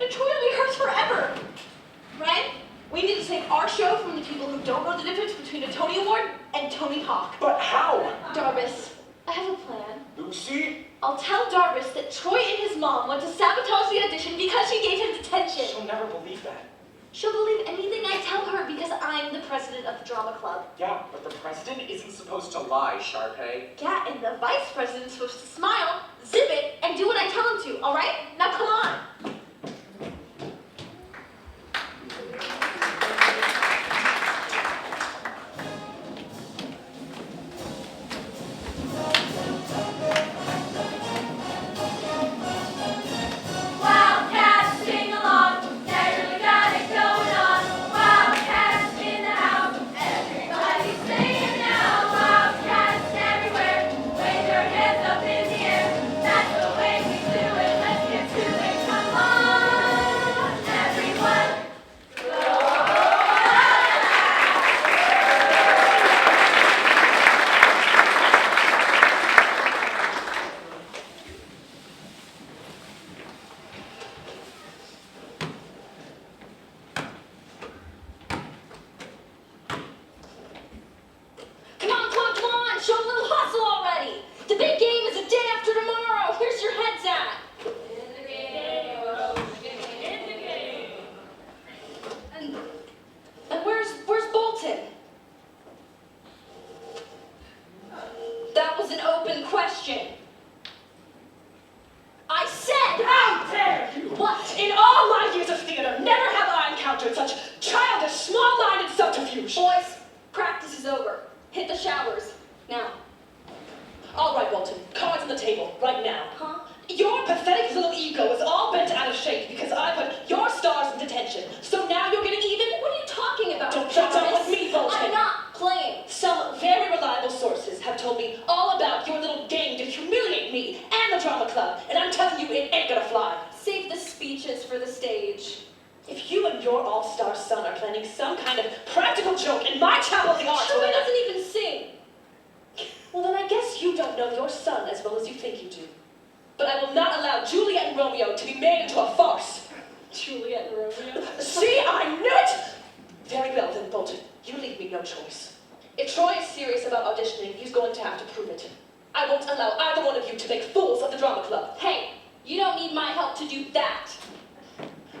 S4: And Troy will be hers forever. Right? We need to save our show from the people who don't know the difference between a Tony Award and Tony Hawk.
S3: But how?
S4: Darvis, I have a plan.
S3: Lucy?
S4: I'll tell Darvis that Troy and his mom went to sabotage the audition because she gave him detention.
S3: She'll never believe that.
S4: She'll believe anything I tell her because I'm the president of the drama club.
S3: Yeah, but the president isn't supposed to lie, Sharpay.
S4: Yeah, and the vice president's supposed to smile, zip it, and do what I tell him to, all right? Now come on.
S1: Wildcats sing along, they really got it going on. Wildcats in the house, everybody's singing now. Wildcats everywhere, wave your hands up in the air. That's the way we do it, let's get to it, come on.
S7: theater, never have I encountered such childish, small-minded subterfuge.
S4: Boys, practice is over. Hit the showers. Now.
S7: All right, Bolton, cards on the table, right now.
S4: Huh?
S7: Your pathetic little ego is all bent out of shape because I put your stars in detention. So now you're getting even?
S4: What are you talking about?
S7: Don't shut up
S4: Jarvis?
S7: with me, Bolton.
S4: I'm not playing.
S7: Some very reliable sources have told me all about your little game to humiliate me and the drama club, and I'm telling you it ain't gonna fly.
S4: Save the speeches for the stage.
S7: If you and your all-star son are planning some kind of practical joke in my chapel of the arts,
S4: Troy
S7: well, then-
S4: doesn't even sing.
S7: well, then I guess you don't know your son as well as you think you do. But I will not allow Juliet and Romeo to be made into a farce.
S4: Juliet and Romeo.
S7: See, I knew it! Very well then, Bolton. You leave me no choice. If Troy is serious about auditioning, he's going to have to prove it. I won't allow either one of you to make fools of the drama club.
S4: Hey, you don't need my help to do that.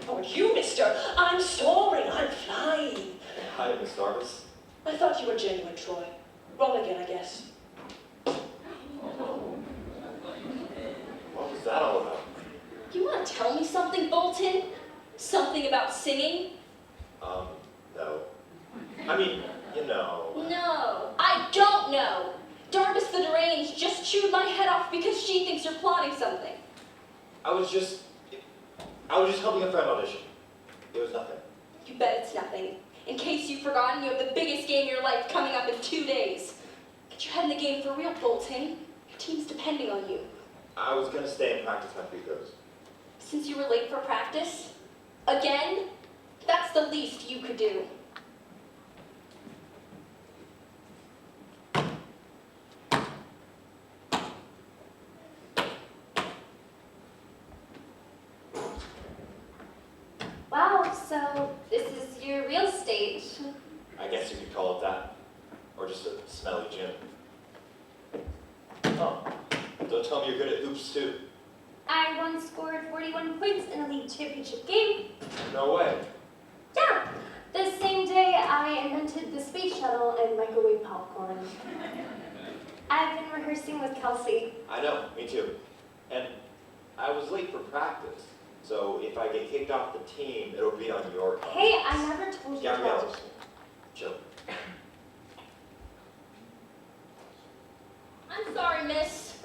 S7: Oh, and you, mister, I'm soaring, I'm flying.
S9: Hi, Miss Jarvis.
S7: I thought you were genuine, Troy. Wrong again, I guess.
S9: What was that all about?
S4: You want to tell me something, Bolton? Something about singing?
S9: No. I mean, you know.
S4: No, I don't know. Jarvis the Deranged just chewed my head off because she thinks you're plotting something.
S9: I was just helping a friend audition. It was nothing.
S4: You bet it's nothing. In case you've forgotten, you have the biggest game of your life coming up in 2 days. Get your head in the game for real, Bolton. Your team's depending on you.
S9: I was gonna stay and practice my free throws.
S4: Since you were late for practice, again, that's the least you could do.
S8: Wow, so this is your real stage.
S9: I guess you could call it that. Or just a smelly gym. Oh, don't tell me you're good at hoops too.
S8: I once scored 41 points in a league championship game.
S9: No way.
S8: Yeah, the same day I invented the space shuttle and microwave popcorn. I've been rehearsing with Kelsey.
S9: I know, me too. And I was late for practice. So if I get kicked off the team, it'll be on your conscience.
S8: Hey, I never told you
S9: Gabrielle,
S8: that.
S9: chill.
S4: I'm sorry, miss,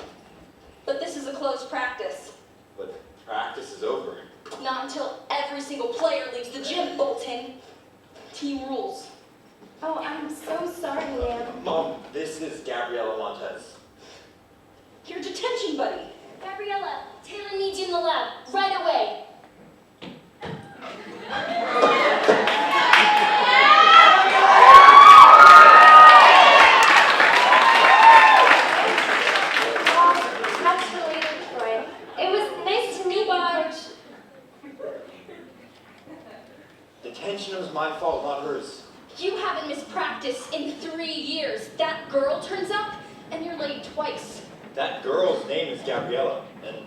S4: but this is a closed practice.
S9: But practice is over.
S4: Not until every single player leaves the gym, Bolton. Team rules.
S8: Oh, I'm so sorry, ma'am.
S9: Mom, this is Gabriella Montez.
S4: Your detention buddy.
S8: Gabriella, Taylor needs you in the lab, right away. That's related, Troy. It was nice to meet you.
S9: Detention was my fault, not hers.
S4: You haven't missed practice in 3 years. That girl turns up, and you're late twice.
S9: That girl's name is Gabriella, and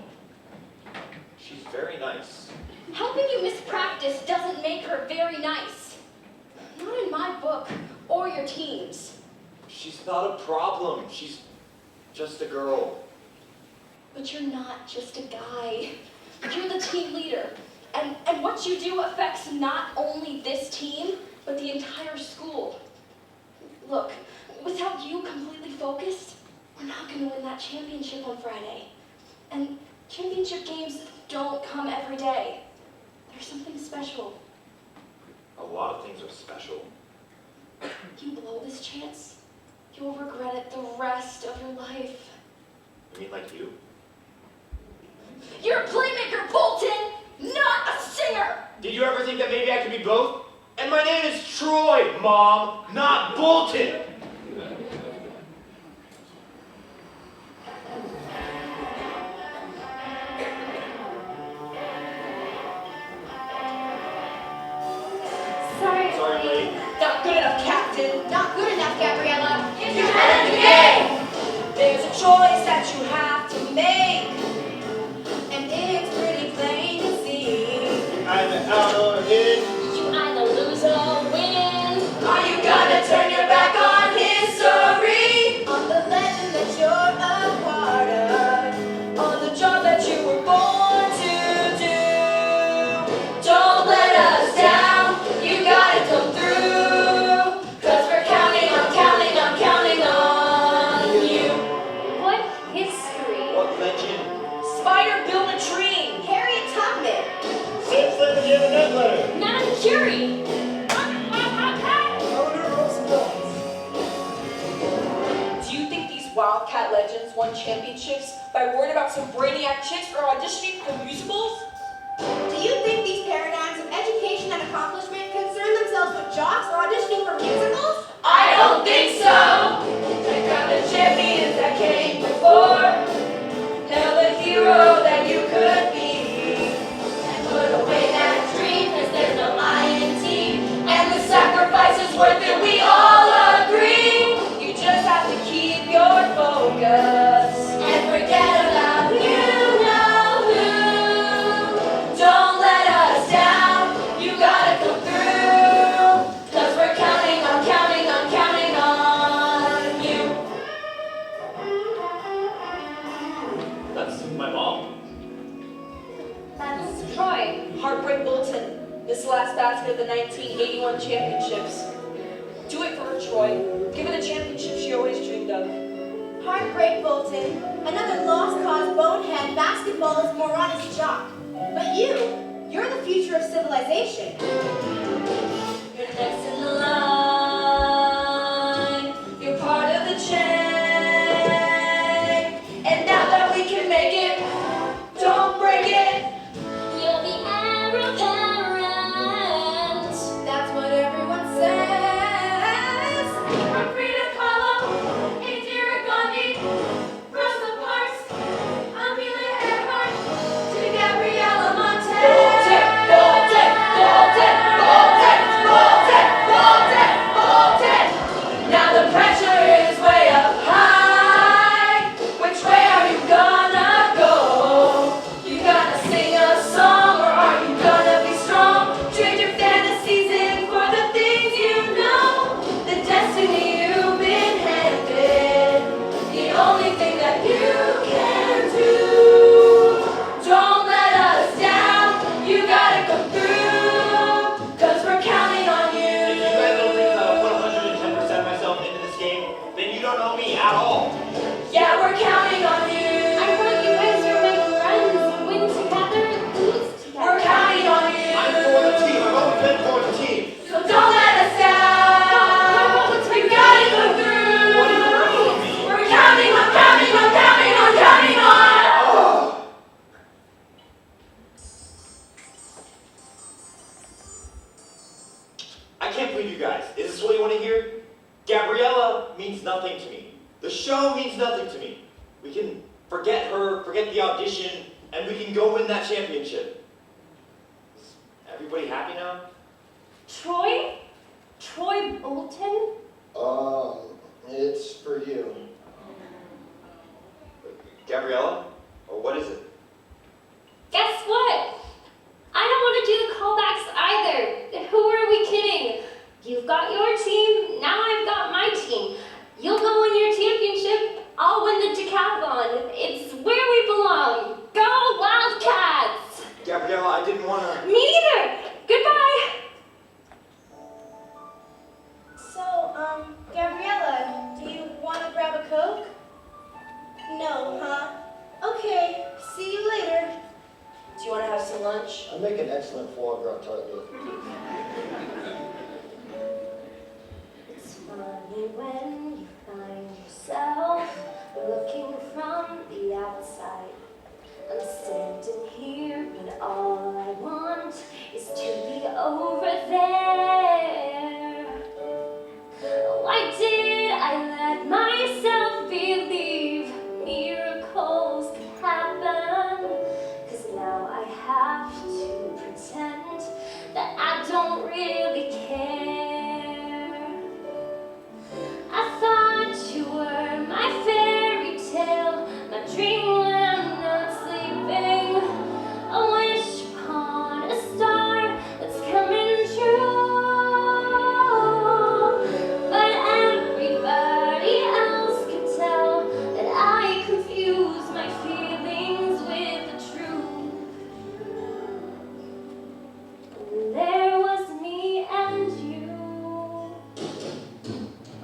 S9: she's very nice.
S4: Helping you miss practice doesn't make her very nice. Not in my book, or your team's.
S9: She's not a problem. She's just a girl.
S4: But you're not just a guy. You're the team leader. And what you do affects not only this team, but the entire school. Look, without you completely focused, we're not going to win that championship on Friday. And championship games don't come every day. There's something special.
S9: A lot of things are special.
S4: You blow this chance, you'll regret it the rest of your life.
S9: You mean like you?
S4: You're a playmaker, Bolton, not a singer!
S3: Did you ever think that maybe I could be both? And my name is Troy, Mom, not Bolton.
S8: Sorry,
S9: Sorry, lady.
S7: Not good enough, Captain.
S8: Not good enough, Gabriella.
S10: Get your head in the game. There's a choice that you have to make, and it's pretty plain to see.
S2: Either out or in.
S4: You either lose or win.
S10: Are you gonna turn your back on history, on the legend that you're a part of, on the job that you were born to do? Don't let
S11: championships by worrying about some brainiac chicks or auditioning for musicals?
S8: Do you think these paradigms of education and accomplishment concern themselves with jocks or auditioning for musicals?
S10: I don't think so. Check out the champions that came before. Hail the hero that you could be. And put away that dream, 'cause there's no I in team. And the sacrifice is worth it, we all agree. You just have to keep your focus and forget about you know who. Don't let us down, you gotta come through. 'Cause we're counting on you.
S3: That's my mom.
S4: That's Troy.
S11: Heartbreak Bulletin, this last basket of the 1981 championships. Do it for her, Troy. Give her the championship she always dreamed of.
S8: Heartbreak Bolton, another lost cause bonehead basketball's moronic jock. But you're the future of civilization.
S10: You're next in the line. You're part of the chain. And now that we can make it, don't break it.
S5: You'll be arrow parent.
S8: That's what everyone says.
S10: From Frida Kahlo, Indira Gandhi, Rosa Parks, Amelia Earhart, to Gabriella Montez. Bolton, Bolton, Bolton, Bolton, Bolton, Bolton. Now the pressure is way up high. Which way are you gonna go? You gonna sing a song or are you gonna be strong? Trade your fantasies in for the things you know. The destiny you've been handed. The only thing that you can do. Don't let us down. You gotta come through. 'Cause we're counting on
S3: If
S10: you.
S3: you guys don't think that I'll put 110% myself into this game, then you don't know me at all.
S10: Yeah, we're counting on you.
S5: I thought you guys were my friends. Win together, lose together.
S10: We're counting on you.
S3: I'm for the team. I've always been for the team.
S10: So don't let us down. You gotta come through.
S3: What do you want from me?
S10: We're counting on, counting on, counting on, counting on.
S9: I can't believe you guys. Is this what you want to hear? Gabriella means nothing to me. The show means nothing to me. We can forget her, forget the audition, and we can go win that championship. Is everybody happy now?
S4: Troy? Troy Bolton?
S2: It's for you.
S9: Gabriella? Or what is it?
S4: Guess what? I don't want to do the callbacks either. Who are we kidding? You've got your team, now I've got my team. You'll go win your championship, I'll win the decathlon. It's where we belong. Go Wildcats!
S9: Gabriella, I didn't want to...
S4: Me neither. Goodbye.
S8: So, Gabriella, do you want to grab a Coke? No, huh? Okay, see you later.
S11: Do you want to have some lunch?
S2: I make an excellent foie gras tartlet.
S5: It's funny when you find yourself looking from the outside. I'm standing here, but all I want is to be over there. Why did I let myself believe miracles could happen? 'Cause now I have to pretend that I don't really care. I thought you were my fairy tale, my dream when I'm not sleeping. A wish upon a star that's coming true. But everybody else could tell that I confuse my feelings with the truth. There was me and you.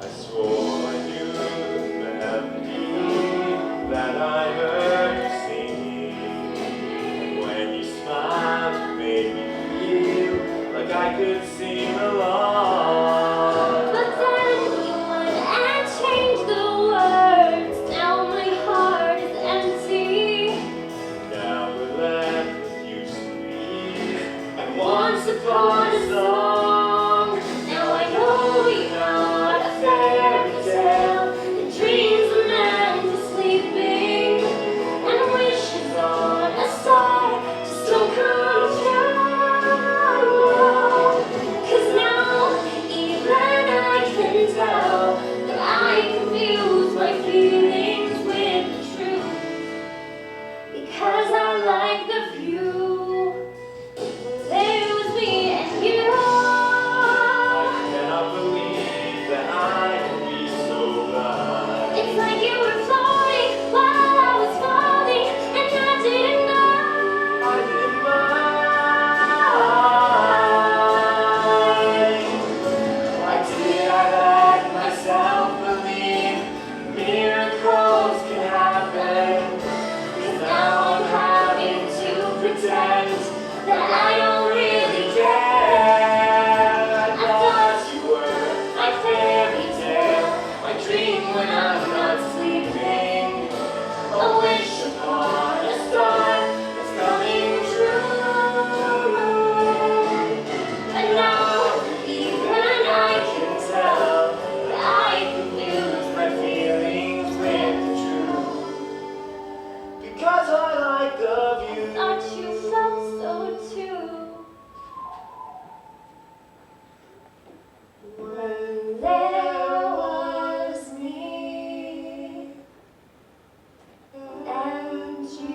S3: I swore I knew the melody that I heard you sing. When you smiled, it made me feel like I could sing along.
S5: But then you went and changed the words. Now my heart song. Now I know you're not a fairy tale. The dreams are meant for sleeping, and wishes on a star just don't come true. 'Cause now even I can tell that I confuse my feelings with the truth. Because I like the view. There was me and you.
S3: I cannot believe that I can be so blind.
S5: It's like you were floating while I was falling, and I didn't know.
S3: I didn't mind. Why did I let myself believe miracles can happen?
S5: 'Cause now I'm having to pretend that I don't really care.
S3: I thought you were
S5: My fairy tale,
S3: my dream when I'm not sleeping.
S5: a wish upon a star that's coming true. And now even I can tell that I confuse
S3: My feelings with the truth. Because I like the view.
S5: Thought you felt so too. When there was me and you.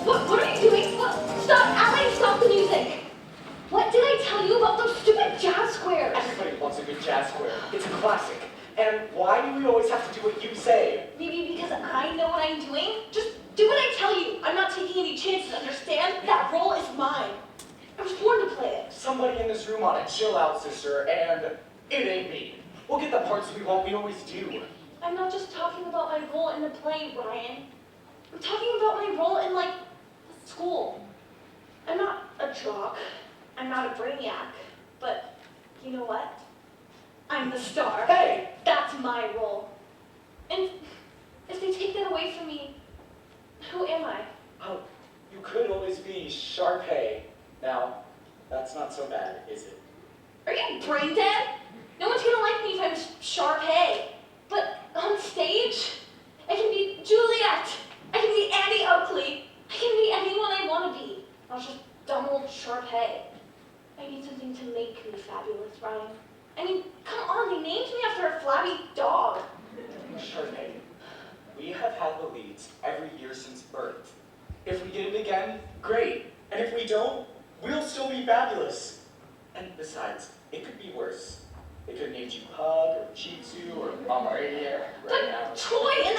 S5: What are you doing? Stop, Allie, stop the music. What did I tell you about those stupid jazz squares?
S3: Everybody wants a good jazz square. It's a classic. And why do we always have to do what you say?
S4: Maybe because I know what I'm doing? Just do what I tell you. I'm not taking any chances, understand? That role is mine. I was born to play it.
S3: Somebody in this room ought to chill out, sister, and it ain't me. We'll get the parts we want, we always do.
S4: I'm not just talking about my role in the play, Ryan. I'm talking about my role in, like, school. I'm not a jock. I'm not a brainiac. But you know what? I'm the star.
S3: Hey!
S4: That's my role. And if they take that away from me, who am I?
S3: Oh, you could always be Sharpay. Now, that's not so bad, is it?
S4: Are you brain dead? No one's gonna like me if I'm Sharpay. But on stage, I can be Juliet. I can be Annie Oakley. I can be anyone I want to be. Not just dumb old Sharpay. I need something to make me fabulous, Ryan. I mean, come on, they named me after a flabby dog.
S3: Sharpay, we have had the leads every year since birth. If we get it again, great. And if we don't, we'll still be fabulous. And besides, it could be worse. They could have named you Hug or Chitsu or Mama Radio right now.
S4: But Troy and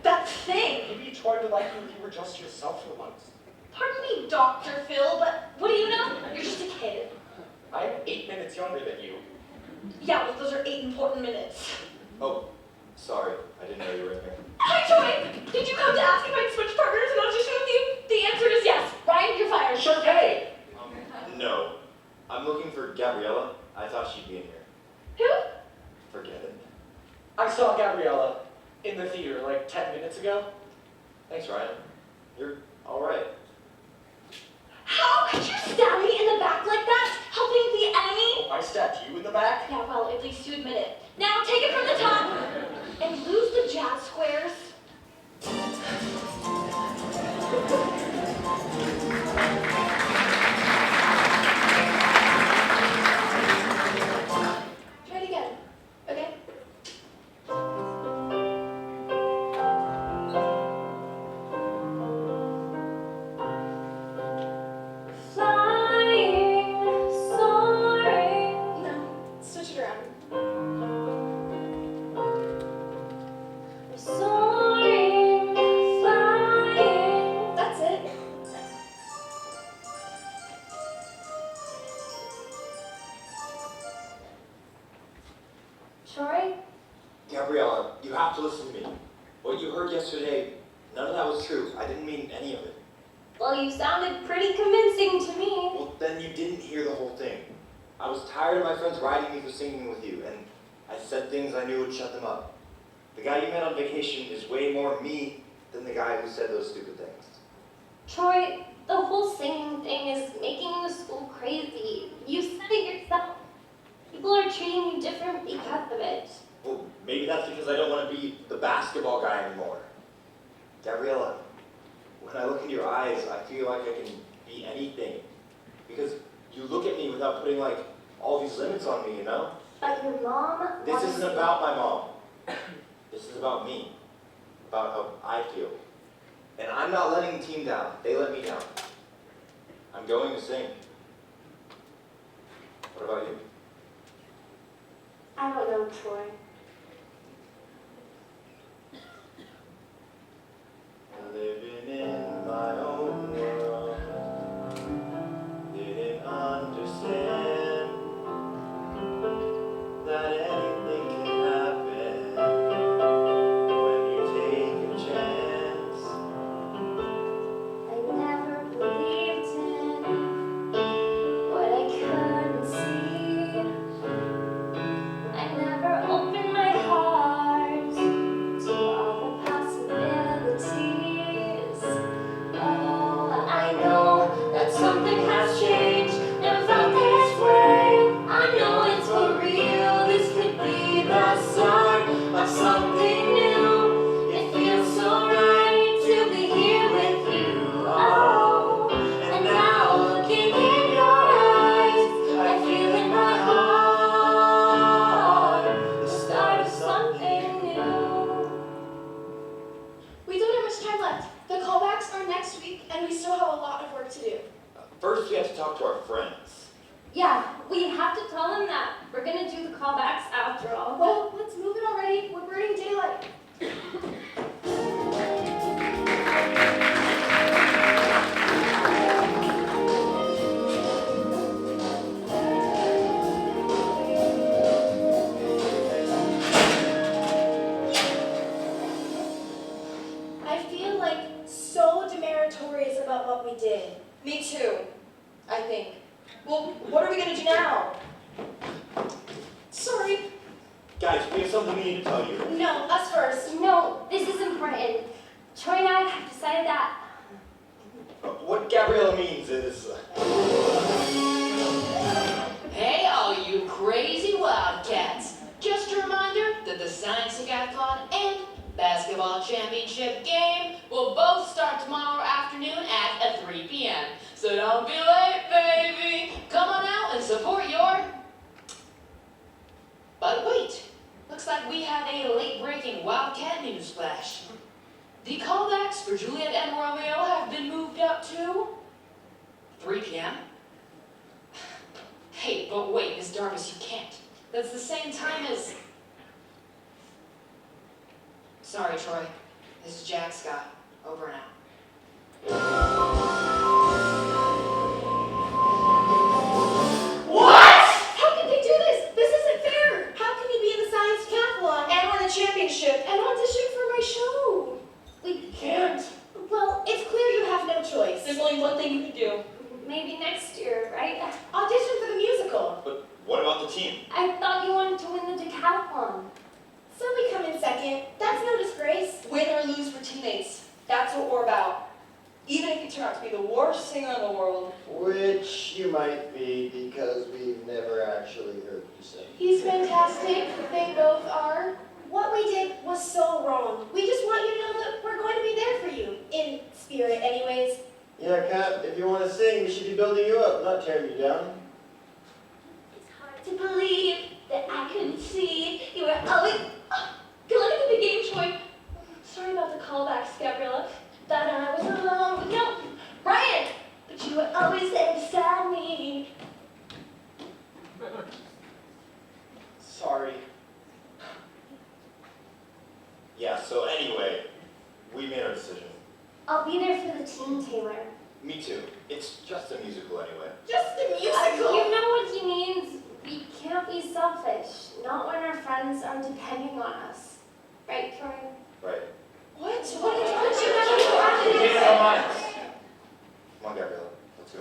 S4: that thing.
S3: Maybe Troy would like you if you were just yourself for once.
S4: Pardon me, Dr. Phil, but what do you know? You're just a kid.
S3: I'm 8 minutes younger than you.
S4: Yeah, well, those are 8 important minutes.
S9: Oh, sorry. I didn't know you were in here.
S4: Hi, Troy! Did you come to ask if I'd switch partners and audition with you? The answer is yes. Ryan, you're fired.
S3: Sharpay!
S9: No. I'm looking for Gabriella. I thought she'd be in here.
S4: Who?
S9: Forget it.
S3: I saw Gabriella in the theater like 10 minutes ago.
S9: Thanks, Ryan. You're all right.
S4: How could you stab me in the back like that? Helping the enemy?
S3: Oh, I stabbed you in the back?
S4: Yeah, well, at least you admit it. Now take it from the top and lose the jazz squares. Try it again, okay?
S5: Flying, soaring.
S4: No, switch it around.
S5: Soaring.
S9: Hey, none of that was true. I didn't mean any of it.
S4: Well, you sounded pretty convincing to me.
S9: Well, then you didn't hear the whole thing. I was tired of my friends riding me for singing with you, and I said things I knew would shut them up. The guy you met on vacation is way more me than the guy who said those stupid things.
S4: Troy, the whole singing thing is making the school crazy. You said it yourself. People are treating you different because of it.
S9: Well, maybe that's because I don't want to be the basketball guy anymore. Gabriella, when I look into your eyes, I feel like I can be anything. Because you look at me without putting, like, all these limits on me, you know?
S4: But your mom...
S9: This isn't about my mom. This is about me. About how I feel. And I'm not letting the team down. They let me down. I'm going to sing. What about you?
S4: I don't know, Troy.
S2: Living in my own world, didn't understand that anything can happen when you take a chance.
S4: I never believed in what I couldn't see. I never opened my heart to all the possibilities. Oh, I know that something has changed. Never felt this way. I know it's for real. This could be the start of something new. It feels so right to be here with you. Oh, and now looking in your eyes, I feel in my heart the start of something new.
S8: We don't have much time left. The callbacks are next week, and we still have a lot of work to do.
S9: First, we have to talk to our friends.
S4: Yeah, we have to tell them that we're gonna do the callbacks after all.
S8: Well, let's move it already. We're burning daylight. I feel like so demeritorious about what we did.
S11: Me too, I think. Well, what are we gonna do now?
S8: Sorry.
S2: Guys, we have something we need to tell you.
S8: No, us first.
S4: No, this is important. Troy and I have decided that
S2: What Gabriella means is...
S6: Hey, all you crazy wildcats. Just a reminder that the Science Hackathon and Basketball Championship game will both start tomorrow afternoon at 3 p.m. So don't be late, baby. Come on out and support your... But wait, looks like we have a late-breaking Wildcat news flash. The callbacks for Juliet and Romeo have been moved up to 3 p.m. Hey, but wait, Miss Darvis, you can't. That's the same time as... Sorry, Troy. This is Jack Scott. Over and out.
S8: What? How can they do this? This isn't fair. How can you be in the science decathlon
S11: And win the championship.
S8: and audition for my show?
S4: we
S2: Can't.
S8: Well, it's clear you have no choice.
S11: There's only one thing you can do.
S4: maybe next year, right?
S8: Audition for the musical.
S9: But what about the team?
S4: I thought you wanted to win the decathlon.
S8: So we come in second. That's no disgrace.
S11: Win or lose for teammates. That's what we're about. Even if you turn out to be the worst singer in the world.
S2: Which you might be, because we've never actually heard you sing.
S8: He's fantastic. They both are. What we did was so wrong. We just want you to know that we're going to be there for you. In spirit, anyways.
S2: Yeah, Cap, if you want to sing, we should be building you up, not tearing you down.
S4: It's hard to believe that I couldn't see you were always... Good luck at the big game, Troy. Sorry about the callbacks, Gabriella. That I was alone with no Brian, but you were always there beside me.
S2: Sorry.
S9: Yeah, so anyway, we made our decision.
S4: I'll be there for the team, Taylor.
S9: Me too. It's just a musical anyway.
S8: Just the
S4: You
S8: musical.
S4: know what he means. We can't be selfish. Not when our friends are depending on us. Right, Troy?
S9: Right.
S11: What? What did you have?
S3: We can't have mine.
S9: Come on, Gabriella, let's go.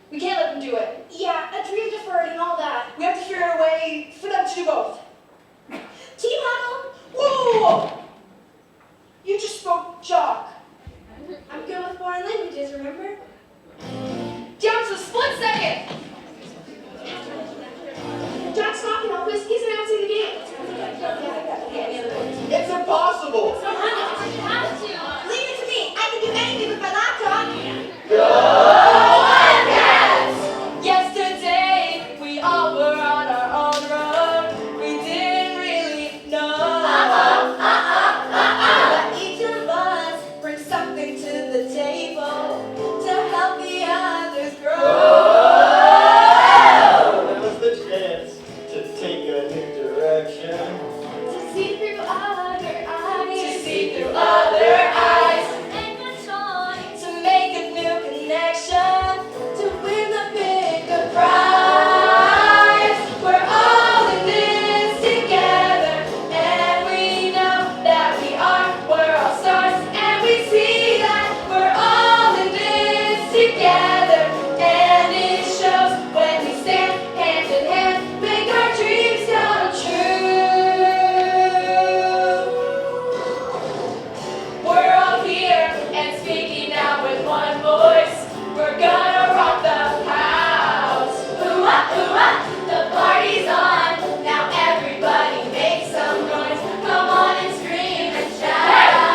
S11: We can't let them do it.
S8: Yeah, Adria deferred and all that.
S11: We have to figure out a way for them to do both.
S8: Team huddle?
S11: Whoa! You just spoke Jock.
S8: I'm good with foreign languages, remember?
S11: Down to a split second!
S8: Jack's not gonna help us. He's announcing the game.
S2: It's impossible!
S8: Leave it to me. I can do anything with my laptop.
S11: Yesterday, we all were on our own road. We didn't really know.
S8: But each of us brings something to the table to help the others grow.
S2: Now's the chance to take a new direction.
S8: To see through other eyes.
S11: To see through other eyes.
S8: And the time
S11: To make a new connection.
S8: to win the bigger
S11: Prize. We're all in this together. And we know that we are. We're all stars. And we see that we're all in this together. And it shows when we stand hand in hand. Make our dreams come true. We're all here and speaking now with one voice. We're gonna rock the house. The party's on. Now everybody make some noise. Come on and scream and shout.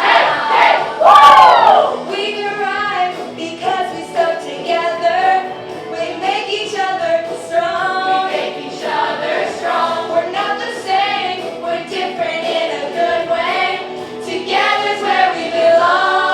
S11: Hey, woo! We've arrived because we stuck together. We make each other strong. We make each other strong. We're not the same. We're different in a good way. Together's where we belong.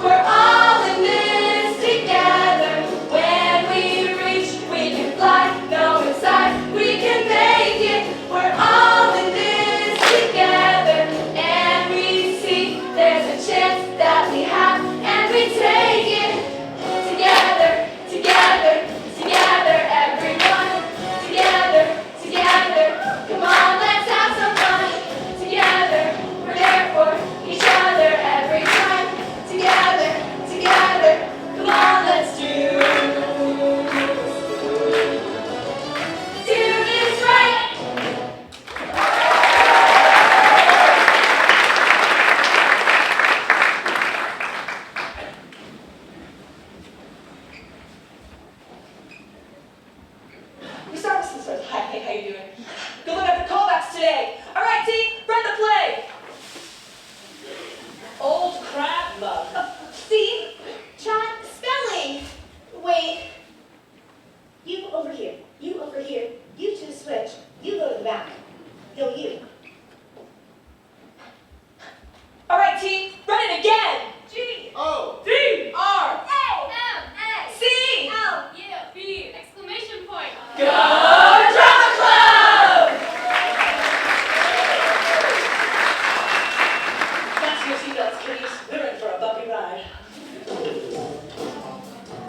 S11: We're all in this together. When we reach, we can fly. No inside, we can make it. We're all in this together. And we see there's a chance that we have. And we take it together, together, together, everyone. Together, together. Come on, let's have some fun. Together, we're there for each other every time. Together, together. Come on, let's do this right. We start with some sort of, hi, hey, how you doing? Good look at the callbacks today. All right, team, run the play. Old crab mug.
S8: See? John, spelling. Wait. You over here. You over here. You two switch. You go to the back. No, you.
S11: All right, team, run it again.
S8: G.
S2: Oh!
S11: D R
S4: A-M-A
S11: C.
S4: L-U-B! Exclamation point!
S11: Go Drama Club! Fasten your seatbelts, kiddies. We're in for a bumpy ride.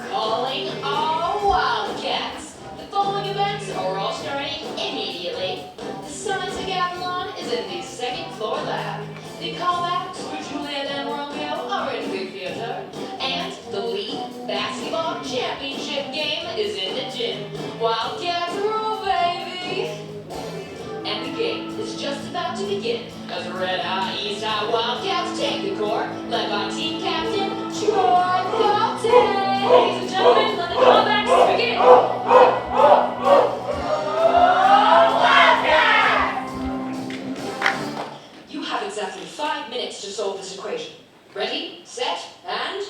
S6: Calling all Wildcats. The following events are all starting immediately. The Science of Avalon is in the second floor lab. The callbacks for Juliet and Romeo are in Big Theater. And the League Basketball Championship game is in the gym. Wildcats rule, baby! And the game is just about to begin as Red Hot East High Wildcats take the court, led by team captain Troy Dalton. Ladies and gentlemen, let the callbacks begin. You have exactly 5 minutes to solve this equation. Ready, set, and...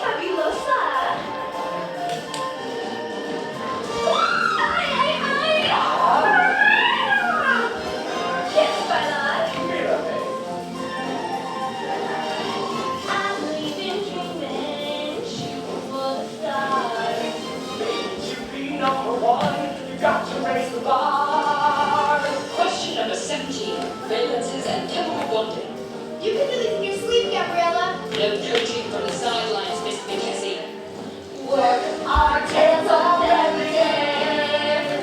S8: Fabulosa. Yes, my love. I'm leaving dreaming, shooting for the stars.
S3: To be number one, you got to raise the bar.
S6: Question number 17. Valences and chemical bonding.
S8: You can do this in your sleep, Gabriella.
S6: No coaching from the sidelines, Miss McKessie.
S8: Work our tails off every day.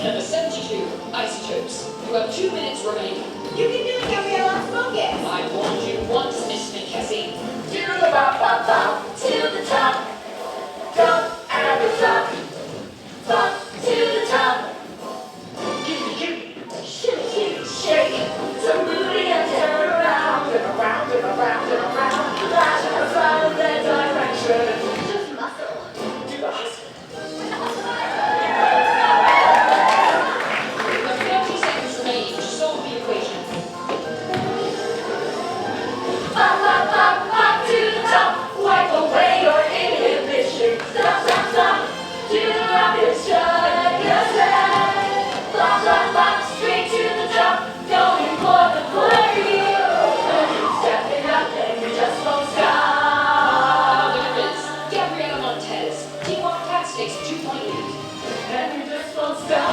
S6: and the 72 isotopes. You have 2 minutes remaining.
S8: You can do it, Gabriella. Focus.
S6: I warned you once, Miss McKessie.
S11: To the bop, bop, bop, to the top. Jump at the top. Bop to the top. Gimme, gimme. Shimmy, shimmy, shake. So booty and turn around and around and around and around. Flash and follow the direction. Just muscle. Do the hustle.
S6: You have 30 seconds remaining to solve the equation.
S11: Bop, bop, bop, bop to the top. Wipe away your inhibition. Stop, stop, stop. Do the rapid shake your head. Bop, bop, bop, straight to the top. Going for the glory. And you're stepping up and you just won't stop.
S6: Winner is Gabriela Montez. Teamwork Cats takes a 2-point lead.
S11: And you just won't stop.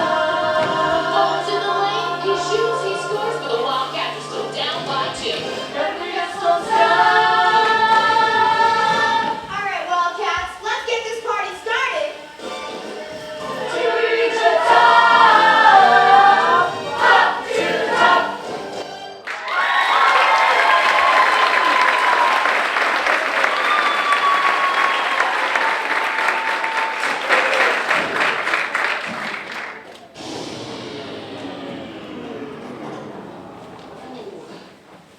S6: Ball to the lane, he shoots, he scores, but the Wildcats are still down by 2.
S11: And we just won't stop.
S8: All right, Wildcats, let's get this party started.
S11: To reach the top. Up to the top.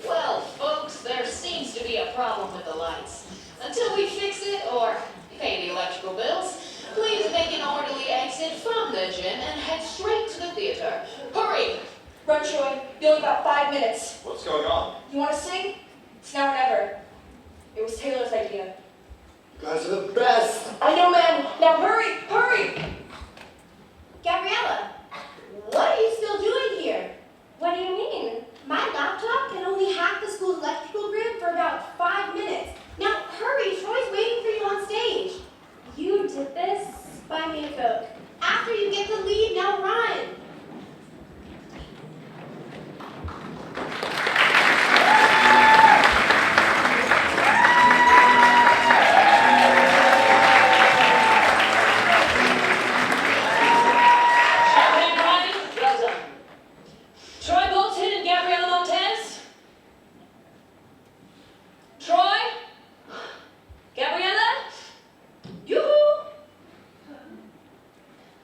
S6: Well, folks, there seems to be a problem with the lights. Until we fix it or pay the electrical bills, please make an orderly exit from the gym and head straight to the theater. Hurry!
S7: Run, Troy. You only got 5 minutes.
S9: What's going on?
S7: You want to sing? It's now or never. It was Taylor's idea.
S2: You guys are the best.
S7: I know, man. Now hurry, hurry!
S8: Gabriella, what are you still doing here?
S4: What do you mean?
S8: My laptop can only hack the school's electrical grid for about 5 minutes. Now hurry, Troy's waiting for you on stage.
S4: You did this?
S8: Buy me a Coke. After you get the lead, now run.
S7: Champagne Ryan, well done. Troy Bolton and Gabriela Montez. Troy? Gabriella? Yoo-hoo!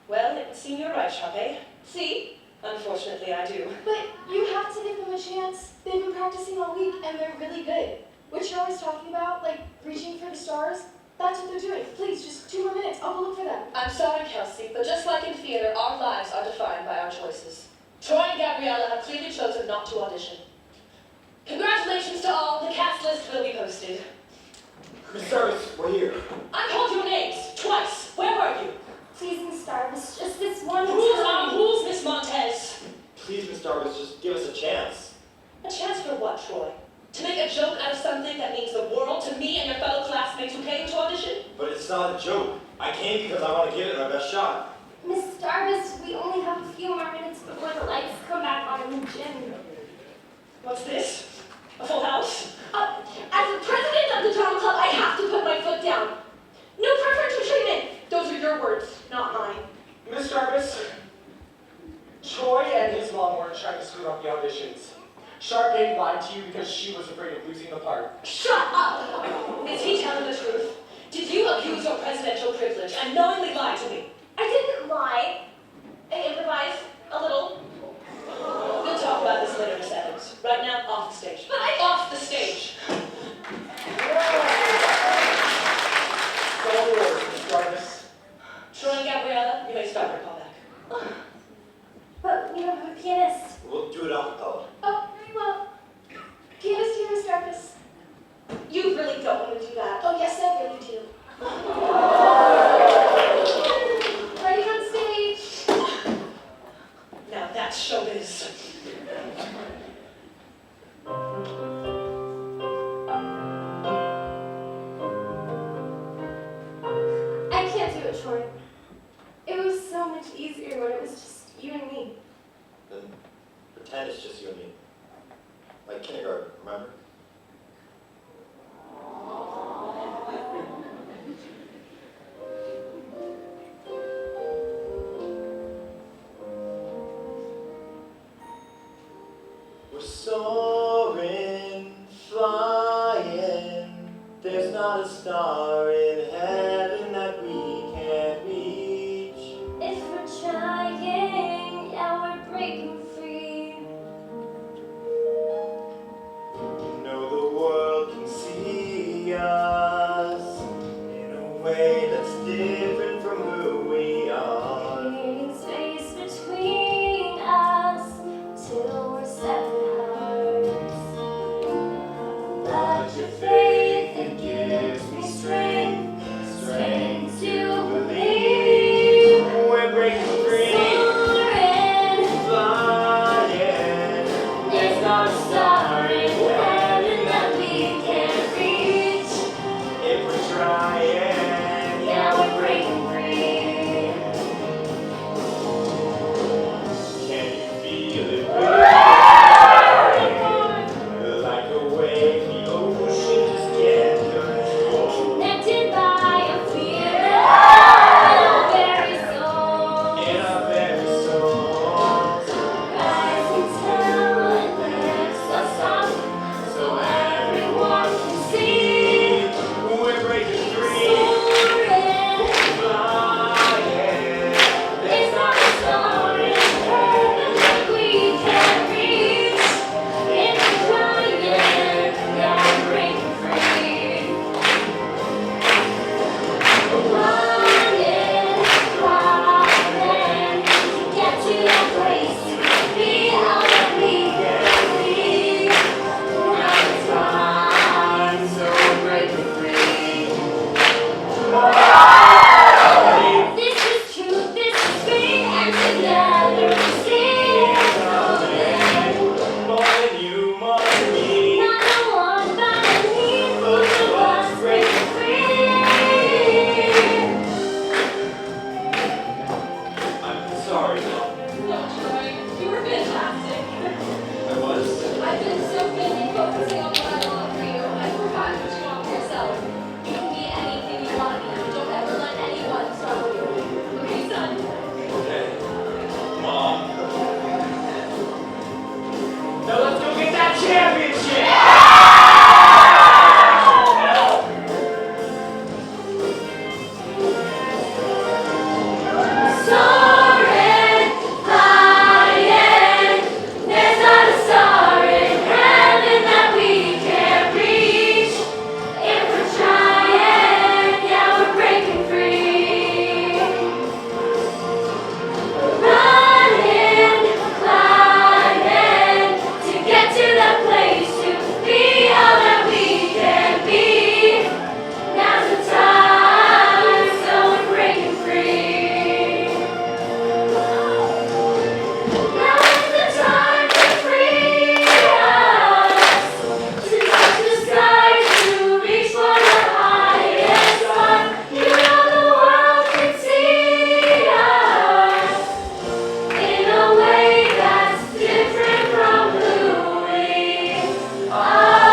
S7: Well, it would seem you're right, Champagne. See? Unfortunately, I do.
S4: But you have to give them a chance. They've been practicing all week and they're really good. What you're always talking about, like reaching for the stars, that's what they're doing. Please, just 2 more minutes. I'll go look for them.
S7: I'm sorry, Kelsey, but just like in theater, our lives are defined by our choices. Troy and Gabriella have clearly chosen not to audition. Congratulations to all. The cast list will be posted.
S2: Miss Service, we're here.
S7: I called your names twice. Where were you?
S4: Please, Miss Starvis, just this one
S7: Rules
S4: time.
S7: are rules, Miss Montez.
S2: Please, Miss Jarvis, just give us a chance.
S7: A chance for what, Troy? To make a joke out of something that means the world to me and your fellow classmates who came to audition?
S2: But it's not a joke. I came because I want to give it my best shot.
S4: Miss Starvis, we only have a few more minutes before the lights come back on in the gym.
S7: What's this? A full house?
S4: As the president of the drama club, I have to put my foot down. No preferential treatment. Those are your words, not mine.
S3: Miss Jarvis, Troy and his mom weren't trying to screw up the auditions. Sharpay lied to you because she was afraid of losing the part.
S7: Shut up! Is he telling the truth? Did you abuse your presidential privilege and knowingly lie to me?
S4: I didn't lie. I improvised a little.
S7: We'll talk about this later, Miss Evans. Right now, off the stage.
S4: But
S7: Off the stage!
S3: Go on board, Miss Jarvis.
S7: Troy and Gabriella, you may start your callback.
S4: But we don't have a pianist.
S2: We'll do it a cappella.
S4: Oh, very well. Pianist here, Miss Starvis. You really don't want to do that. Oh, yes, I really do. Ready on stage.
S7: Now that's showbiz.
S4: I can't do it, Troy. It was so much easier when it was just you and me.
S9: Then pretend it's just you and me. Like kindergarten, remember?
S2: sorry.
S4: No, Troy, you were fantastic.
S2: I was?
S4: I've been so busy focusing on what I want for you, I forgot what you want for yourself. You can be anything you want to be. Don't ever let anyone stop you. Okay, son?
S2: Okay. Mom.
S3: Now let's go get that championship!
S1: Soaring, flying, there's not a star in heaven that we can't reach. If we're trying, yeah, we're breaking free. Running, climbing, to get to that place, to be all that we can be. Now's the time, so we're breaking free. Now is the time to free us, to touch the sky, to reach for the highest star. You know the world can see us in a way that's different from who we are.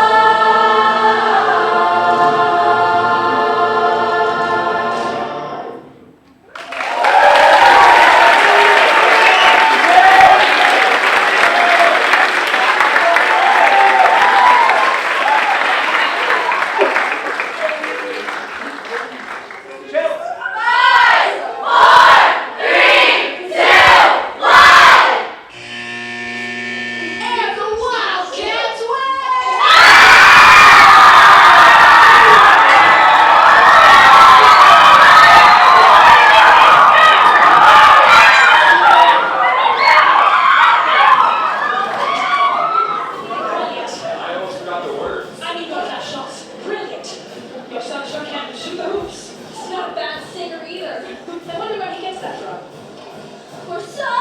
S3: Chill.
S1: 5, 4, 3, 2, 1.
S6: And the Wildcats win!
S2: I almost forgot the words.
S7: I mean, those are shots. Brilliant. Your son sure can shoot the hoops.
S4: He's not a bad singer either.
S7: I wonder where he gets that from.
S4: We're sorry!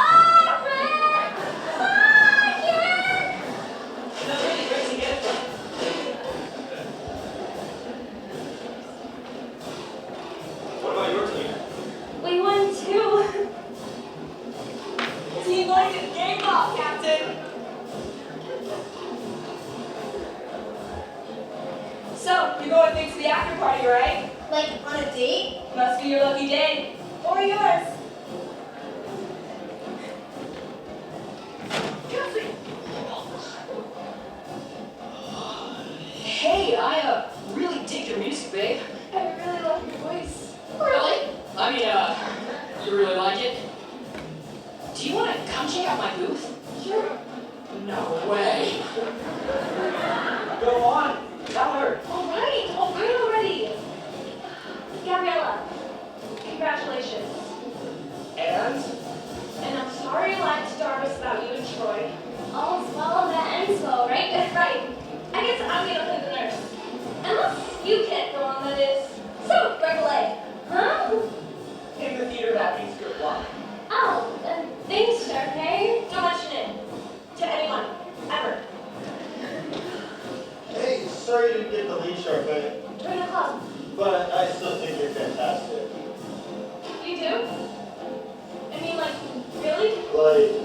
S7: No, really, where does he get it from?
S2: What about your team?
S4: We won too.
S7: Team like his game ball, Captain. So, you're going things to the after party, right?
S8: Like on a date?
S7: Must be your lucky day.
S8: Or yours?
S6: Hey, I really dig your music, babe.
S4: I really love your voice.
S6: Really? I mean, you really like it? Do you want to come check out my booth?
S4: Sure.
S6: No way.
S3: Go on. Tell her.
S4: All right already. Gabriella, congratulations.
S3: And?
S4: And I'm sorry I lied to Darvis about you and Troy.
S8: All's well that ends well, right?
S4: Right. I guess I'm gonna play the nurse. Unless you can't go on, that is. So, break a leg. Huh?
S3: In the theater, that means good luck.
S4: Oh, thanks, okay? Don't mention it. To anyone. Ever.
S2: Hey, sorry you didn't get the lead sharp,
S4: Join the club.
S2: but I still think you're fantastic.
S4: You do? I mean, like, really?
S2: Like,